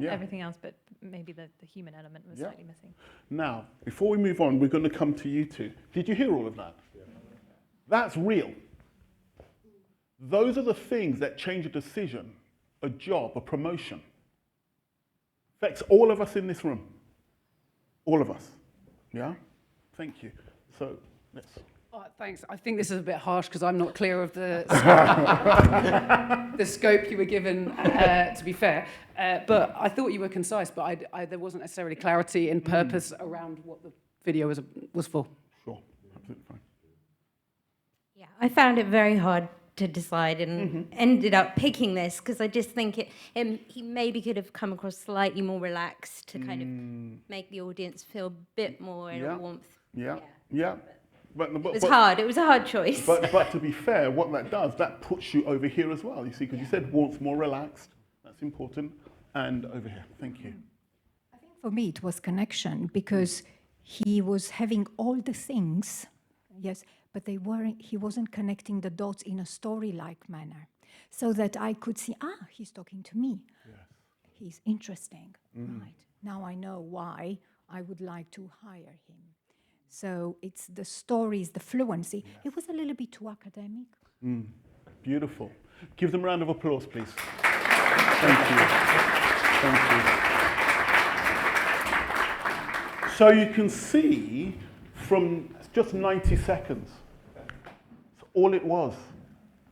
everything else, but maybe the human element was slightly missing. Now, before we move on, we're going to come to you two. Did you hear all of that? Yeah. That's real. Those are the things that change a decision, a job, a promotion. Affects all of us in this room. All of us. Yeah? Thank you. So, let's... Thanks. I think this is a bit harsh because I'm not clear of the scope you were given, to be fair. But I thought you were concise, but there wasn't necessarily clarity in purpose around what the video was for. Sure. Absolutely fine. Yeah, I found it very hard to decide and ended up picking this because I just think he maybe could have come across slightly more relaxed to kind of make the audience feel a bit more warmth. Yeah. But it was hard. It was a hard choice. But to be fair, what that does, that puts you over here as well. You see, because you said warmth, more relaxed. That's important. And over here. Thank you. I think for me it was connection because he was having all the things, yes, but he wasn't connecting the dots in a story-like manner, so that I could see, he's talking to me. Yes. He's interesting. Right. Now I know why I would like to hire him. So it's the stories, the fluency. Yes. It was a little bit too academic. Beautiful. Give them a round of applause, please. Thank you. Thank you. So you can see from just 90 seconds, that's all it was.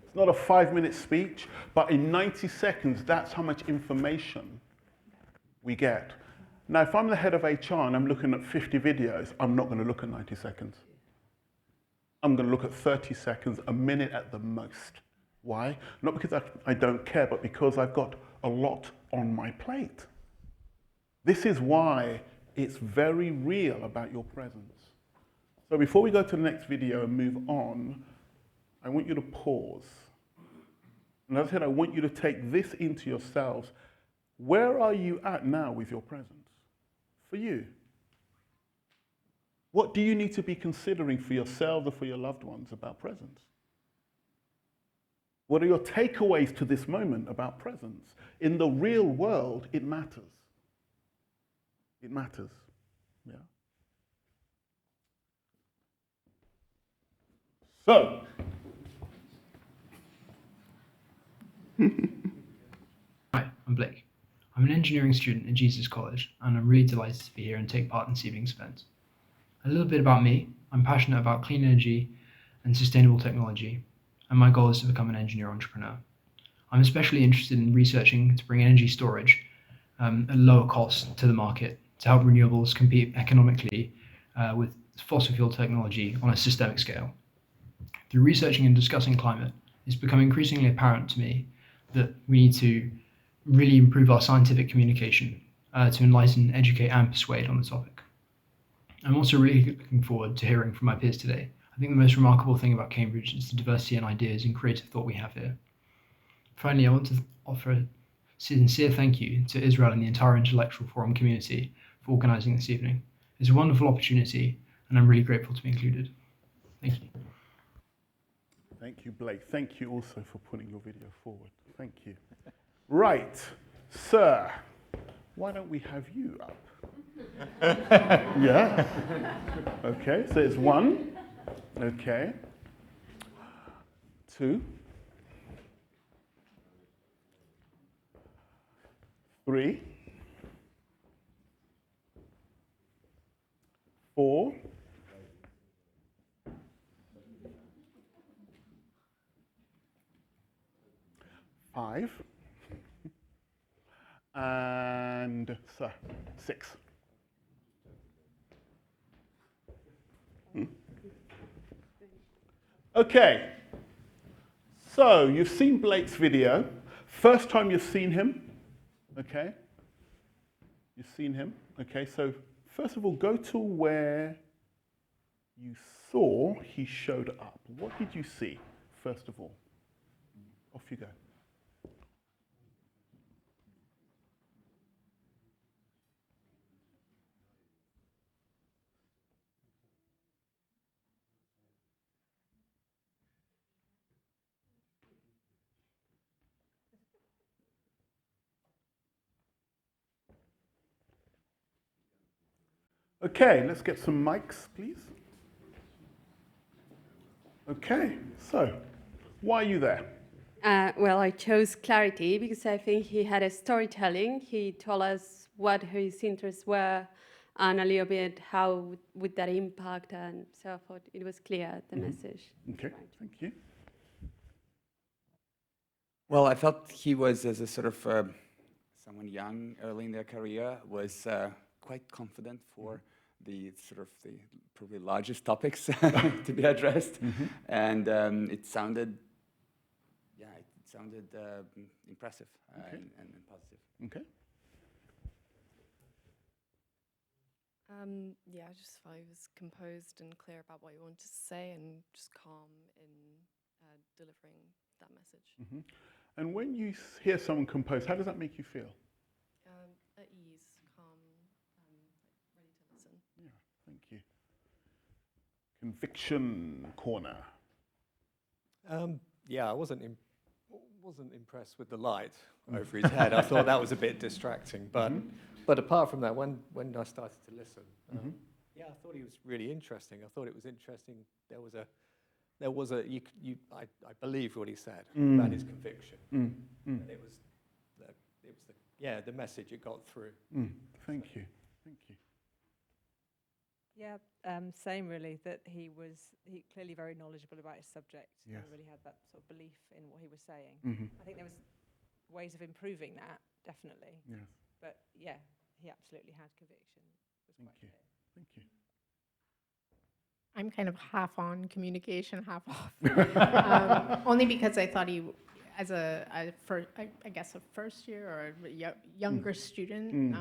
It's not a 5-minute speech, but in 90 seconds, that's how much information we get. Now, if I'm the head of HR and I'm looking at 50 videos, I'm not going to look at 90 seconds. I'm going to look at 30 seconds, a minute at the most. Why? Not because I don't care, but because I've got a lot on my plate. This is why it's very real about your presence. So before we go to the next video and move on, I want you to pause. And as I said, I want you to take this into yourselves. Where are you at now with your presence? For you. What do you need to be considering for yourselves or for your loved ones about presence? What are your takeaways to this moment about presence? In the real world, it matters. It matters. Yeah. So, Hi, I'm Blake. I'm an engineering student at Jesus College, and I'm really delighted to be here and take part in this evening's event. A little bit about me: I'm passionate about clean energy and sustainable technology, and my goal is to become an engineer entrepreneur. I'm especially interested in researching to bring energy storage at lower cost to the market to help renewables compete economically with fossil fuel technology on a systemic scale. Through researching and discussing climate, it's become increasingly apparent to me that we need to really improve our scientific communication to enlighten, educate, and persuade on the topic. I'm also really looking forward to hearing from my peers today. I think the most remarkable thing about Cambridge is the diversity and ideas and creative thought we have here. Finally, I want to offer a sincere thank you to Israel and the entire Intellectual Forum community for organising this evening. It's a wonderful opportunity, and I'm really grateful to be included. Thank you. thank you, Blake. Thank you also for putting your video forward. Thank you. Right, sir, why don't we have you up? Yeah. Okay, so it's 1. Okay. 2. 3. 4. 5. And 6. Okay, so you've seen Blake's video. First time you've seen him, okay? You've seen him, okay? So first of all, go to where you saw he showed up. What did you see, first of all? Off you go. Okay, let's get some mics, please. Okay, so why are you there? Well, I chose clarity because I think he had a storytelling. He told us what his interests were and a little bit how would that impact, and so I thought it was clear, the message. Okay, thank you. Well, I felt he was, as a sort of someone young, early in their career, was quite confident for the sort of the probably largest topics to be addressed, and it sounded, impressive and positive. Okay. Yeah, I just thought he was composed and clear about what he wanted to say, and just calm in delivering that message. And when you hear someone compose, how does that make you feel? At ease, calm, ready to listen. Yeah, thank you. Conviction corner. Yeah, I wasn't impressed with the light over his head. I thought that was a bit distracting. But apart from that, when I started to listen, yeah, I thought he was really interesting. I thought it was interesting. I believe what he said about his conviction. And it was the message it got through. Thank you. Thank you. Yeah, same really, that he clearly very knowledgeable about his subject. Yes. And really had that sort of belief in what he was saying. Mm-hmm. I think there was ways of improving that, definitely. Yes. But yeah, he absolutely had conviction. It was Thank you. Thank you. I'm kind of half on communication, half off. Only because I thought he, as I guess a first year or a younger student,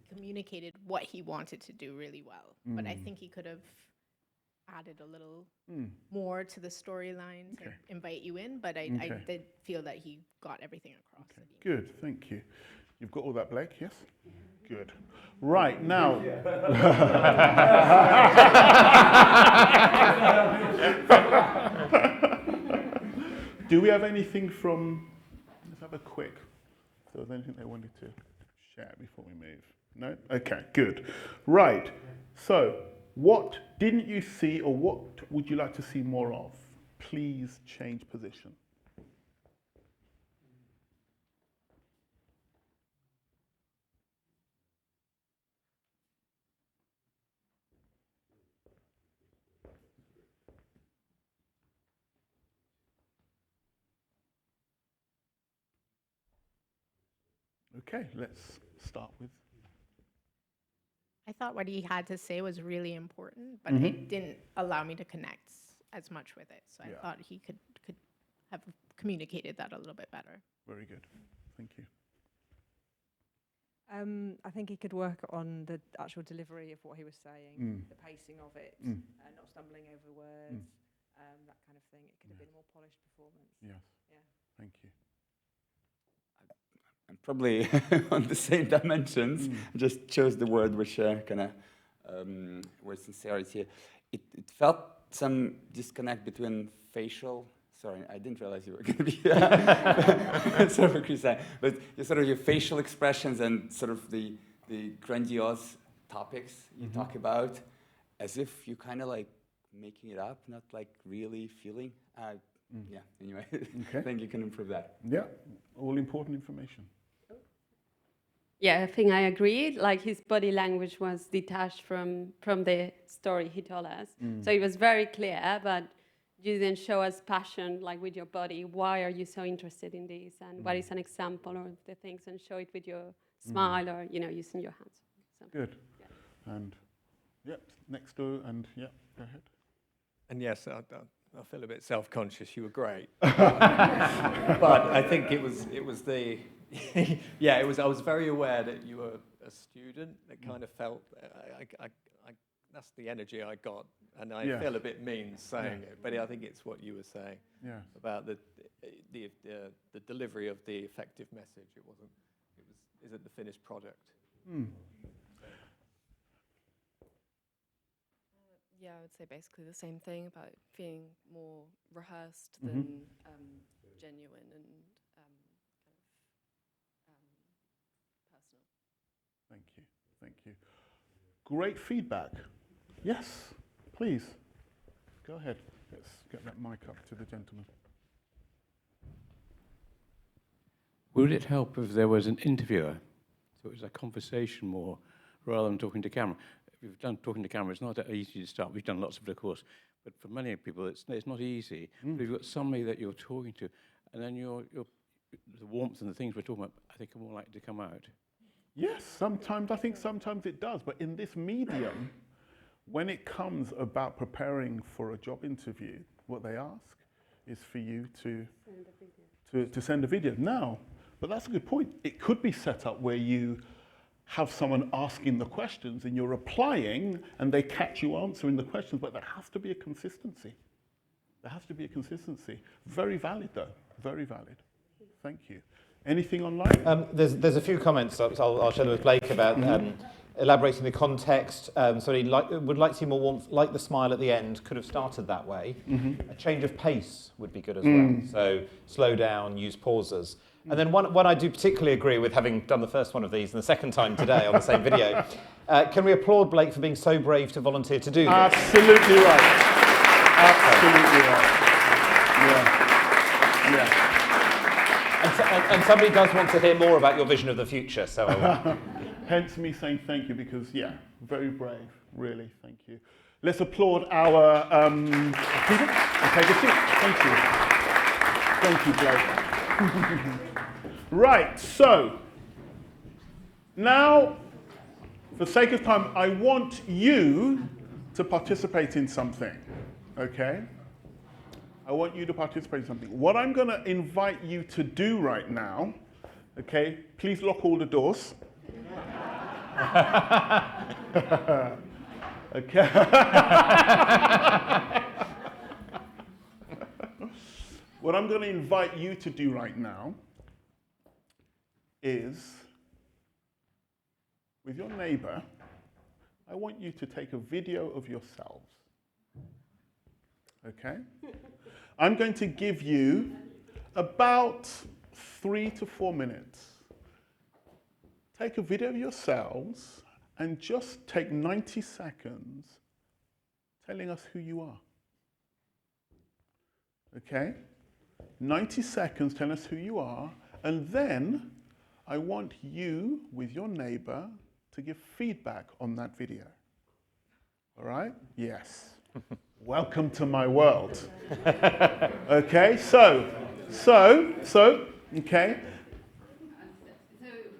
communicated what he wanted to do really well. But I think he could have added a little more to the storyline to invite you in. But I did feel that he got everything across. Okay. Good, thank you. You've got all that, Blake, yes? Good. Right, now. Do we have anything from, let's have a quick, if there was anything they wanted to share before we move? No? Okay, good. Right, so what didn't you see or what would you like to see more of? Please change position. Okay, let's start with. I thought what he had to say was really important, but Mhm. it didn't allow me to connect as much with it. So I Yeah. thought he could have communicated that a little bit better. Very good. Thank you. I think he could work on the actual delivery of what he was saying, the pacing of it, not stumbling over words, that kind of thing. It could have been a more polished performance. Yes. Yeah. Thank you. I'm probably on the same dimensions. I just chose the word which kind of word sincerity. It felt some disconnect between facial. Sorry, I didn't realize you were going to be sort of Chris, but sort of your facial expressions and sort of the grandiose topics you talk about, as if you kind of like making it up, not like really feeling. Yeah. Anyway, Okay. I think you can improve that. Yeah, all important information. Yeah, I think I agree. Like his body language was detached from the story he told us. So it was very clear, but you didn't show us passion, like with your body. Why are you so interested in this? And what is an example of the things? And show it with your smile or, using your hands. So, Good. yeah. And, yep, next door, and, yeah, go ahead. And yes, I feel a bit self-conscious. You were great, but I think it was the yeah. It was. I was very aware that you were a student. That kind of felt. That's the energy I got, and I feel a bit mean saying it, but I think it's what you were saying about the delivery of the effective message. It wasn't. Isn't the finished product. Yeah, I would say basically the same thing about being more rehearsed than genuine and personal. Thank you. Thank you. Great feedback. Yes, please. Go ahead. Let's get that mic up to the gentleman. Would it help if there was an interviewer? So it was a conversation more rather than talking to camera. We've done talking to camera, it's not that easy to start. We've done lots of it, of course. But for many people, it's not easy. But if you've got somebody that you're talking to, and then the warmth and the things we're talking about, I think are more likely to come out. Yes, sometimes, I think sometimes it does. But in this medium, when it comes about preparing for a job interview, what they ask is for you to send a video. Now, but that's a good point. It could be set up where you have someone asking the questions and you're replying and they catch you answering the questions, but there has to be a consistency. There has to be a consistency. Very valid though, very valid. Thank you. Anything online? There's a few comments I'll share with Blake about elaborating the context. So he would like to see more warmth, like the smile at the end, could have started that way. A change of pace would be good as well. So slow down, use pauses. And then one I do particularly agree with, having done the first one of these and the second time today on the same video. Can we applaud Blake for being so brave to volunteer to do this? Absolutely right. Absolutely right. Yeah. And somebody does want to hear more about your vision of the future. So hence me saying thank you, because very brave, really. Thank you. Let's applaud our Peter. Take a seat. Thank you. Thank you, Blake. Right, so now, for the sake of time, I want you to participate in something, okay? I want you to participate in something. What I'm going to invite you to do right now, okay, please lock all the doors. Okay. What I'm going to invite you to do right now is with your neighbor, I want you to take a video of yourselves. Okay? I'm going to give you about 3 to 4 minutes. Take a video of yourselves and just take 90 seconds telling us who you are. Okay? 90 seconds telling us who you are, and then I want you, with your neighbor, to give feedback on that video. All right? Yes. Welcome to my world. Okay, so, okay. So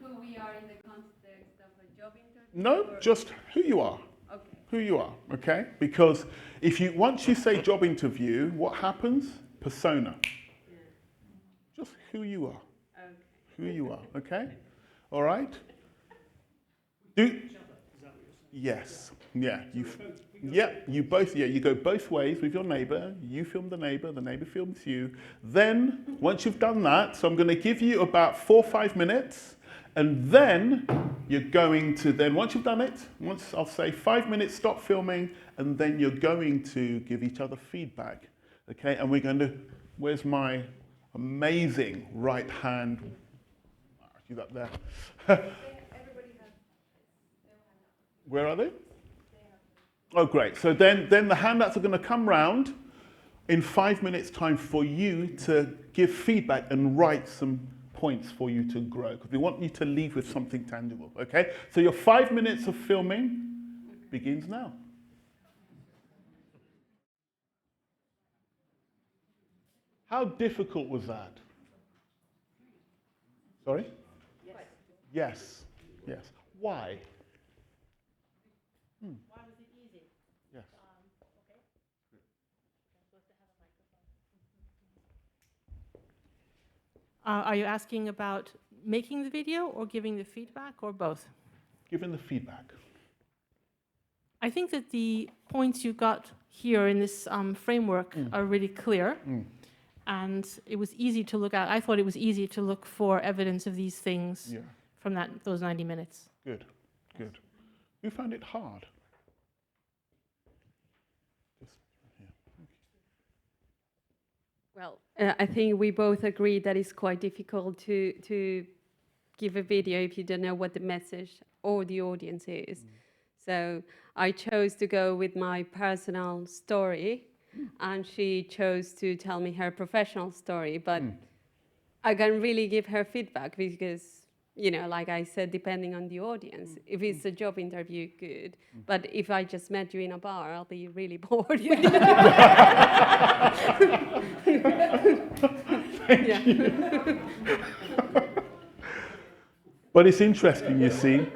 who we are in the context of a job interview? No, just who you are. Okay. Who you are, okay? Because once you say job interview, what happens? Persona. Yeah. Just who you are. Okay. Who you are, okay? All right? Yes. Yeah. You go both ways with your neighbor. You film the neighbor films you. Then, once you've done that, so I'm going to give you about 4 or 5 minutes, and then you're going to once you've done it, once I'll say 5 minutes, stop filming, and then you're going to give each other feedback. Okay? And we're going to, where's my amazing right hand? She's up there. Where are they? Oh, great. So then the handouts are going to come round in 5 minutes' time for you to give feedback and write some points for you to grow, because we want you to leave with something tangible, okay? So your 5 minutes of filming begins now. How difficult was that? Sorry? Yes. Yes. Why? Why was it easy? Yes. Okay. Are you asking about making the video or giving the feedback or both? Giving the feedback. I think that the points you got here in this framework are really clear. And it was easy to look at. I thought it was easy to look for evidence of these things from those 90 minutes. Good, good. You found it hard? Well, I think we both agree that it's quite difficult to give a video if you don't know what the message or the audience is. So I chose to go with my personal story, and she chose to tell me her professional story. But I can really give her feedback because, you know, like I said, depending on the audience, if it's a job interview, good. But if I just met you in a bar, I'll be really bored. Thank you. But it's interesting, you see.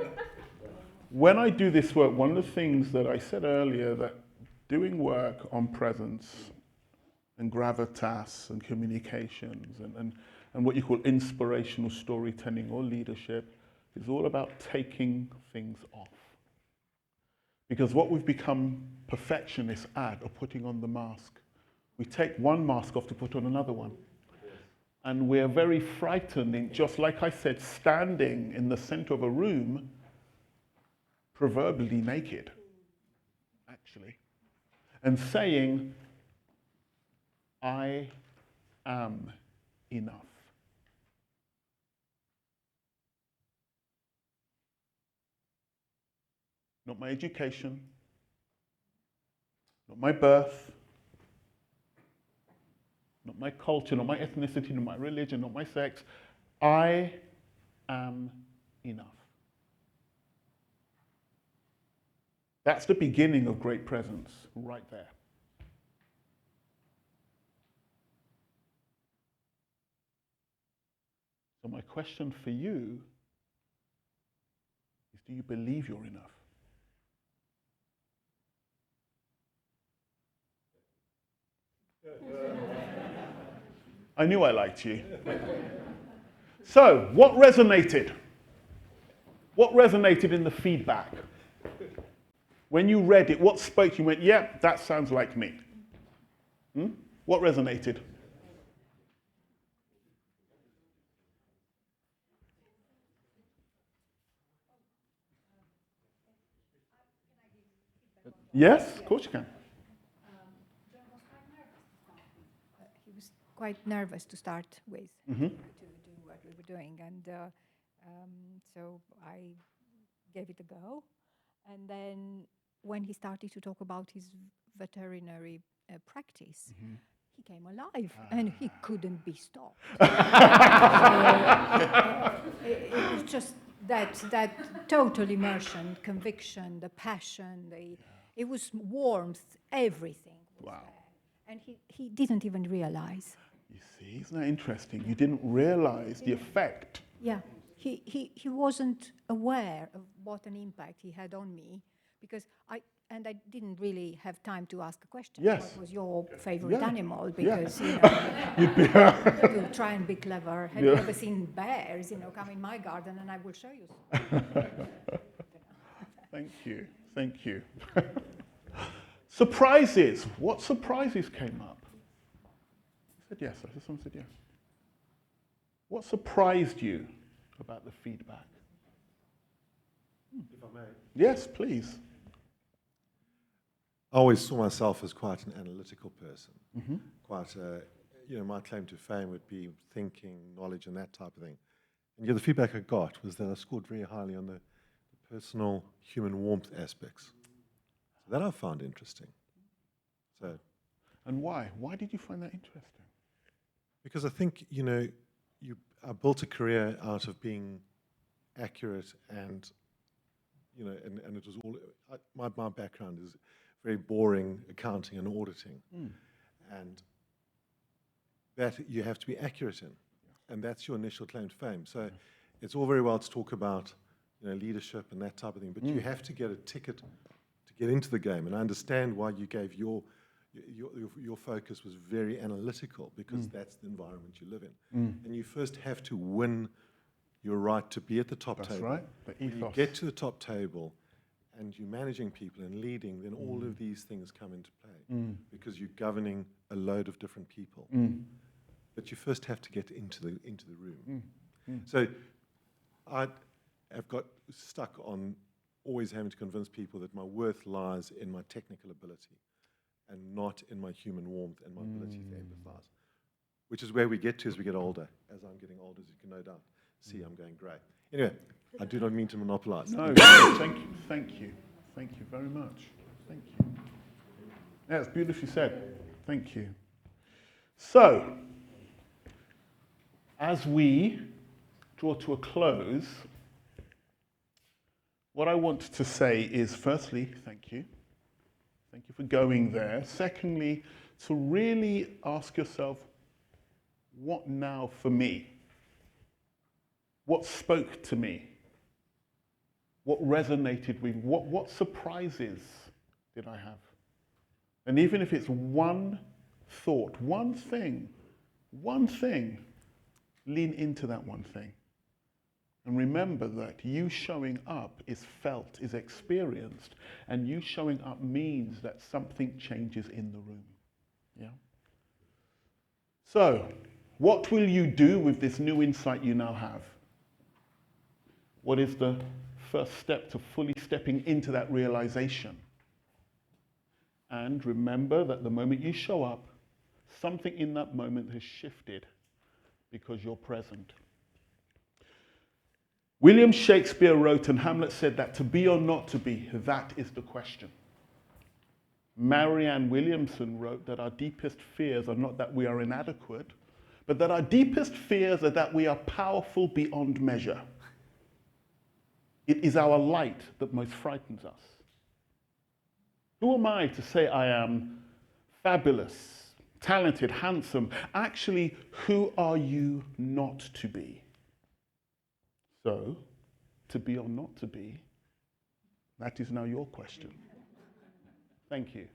When I do this work, one of the things that I said earlier, that doing work on presence and gravitas and communications and what you call inspirational storytelling or leadership is all about taking things off. Because what we've become perfectionists at are putting on the mask. We take one mask off to put on another one. And we're very frightened, in, just like I said, standing in the center of a room, proverbially naked, actually, and saying, I am enough. Not my education, not my birth, not my culture, not my ethnicity, not my religion, not my sex. I am enough. That's the beginning of great presence, right there. So my question for you is, do you believe you're enough? I knew I liked you. So, what resonated? What resonated in the feedback? When you read it, what spoke to you? You went, yeah, that sounds like me. What resonated? Yes, of course you can. He was quite nervous to start with, Mhm. to do what we were doing, and so I gave it a go. And then when he started to talk about his veterinary practice, he came alive and he couldn't be stopped. It was just that total immersion, conviction, the passion, it was warmth, everything was there. And he didn't even realize. You see, isn't that interesting? You didn't realize the effect. Yeah, he wasn't aware of what an impact he had on me, because I didn't really have time to ask a question. Yes. What was your favorite Yeah. animal? Yeah. Because you know, You'd be to try and be clever. Have you Yeah. ever seen bears? You know, come in my garden and I will show you. Thank you. Thank you. Surprises. What surprises came up? I said yes. I said someone said yes. What surprised you about the feedback? If I may. Yes, please. I always saw myself as quite an analytical person. Mhm. Quite a, my claim to fame would be thinking, knowledge, and that type of thing. And the feedback I got was that I scored very highly on the personal, human warmth aspects. So that I found interesting. So. And why? Why did you find that interesting? Because I think, I built a career out of being accurate and, and it was all, my background is very boring accounting and auditing. And that you have to be accurate in. And that's your initial claim to fame. So it's all very well to talk about, leadership and that type of thing, but you have to get a ticket to get into the game. And I understand why you gave your focus was very analytical, because that's the environment you live in. And you first have to win your right to be at the top table. That's right. The When you ethos. get to the top table and you're managing people and leading, then all of these things come into play, because you're governing a load of different people. But you first have to get into the room. So I have got stuck on always having to convince people that my worth lies in my technical ability and not in my human warmth and my ability to empathize, which is where we get to as we get older. As I'm getting older, as you can no doubt see, I'm going grey. Anyway, I do not mean to monopolize. No, thank you very much. Thank you. Yeah, it's beautifully said. Thank you. So, as we draw to a close, what I want to say is, firstly, thank you. Thank you for going there. Secondly, to really ask yourself, what now for me? What spoke to me? What resonated with me? What surprises did I have? And even if it's one thought, one thing, lean into that one thing. And remember that you showing up is felt, is experienced, and you showing up means that something changes in the room. Yeah? So, what will you do with this new insight you now have? What is the first step to fully stepping into that realization? And remember that the moment you show up, something in that moment has shifted because you're present. William Shakespeare wrote, and Hamlet said that to be or not to be, that is the question. Marianne Williamson wrote that our deepest fears are not that we are inadequate, but that our deepest fears are that we are powerful beyond measure. It is our light that most frightens us. Who am I to say I am fabulous, talented, handsome? Actually, who are you not to be? So, to be or not to be, that is now your question. Thank you.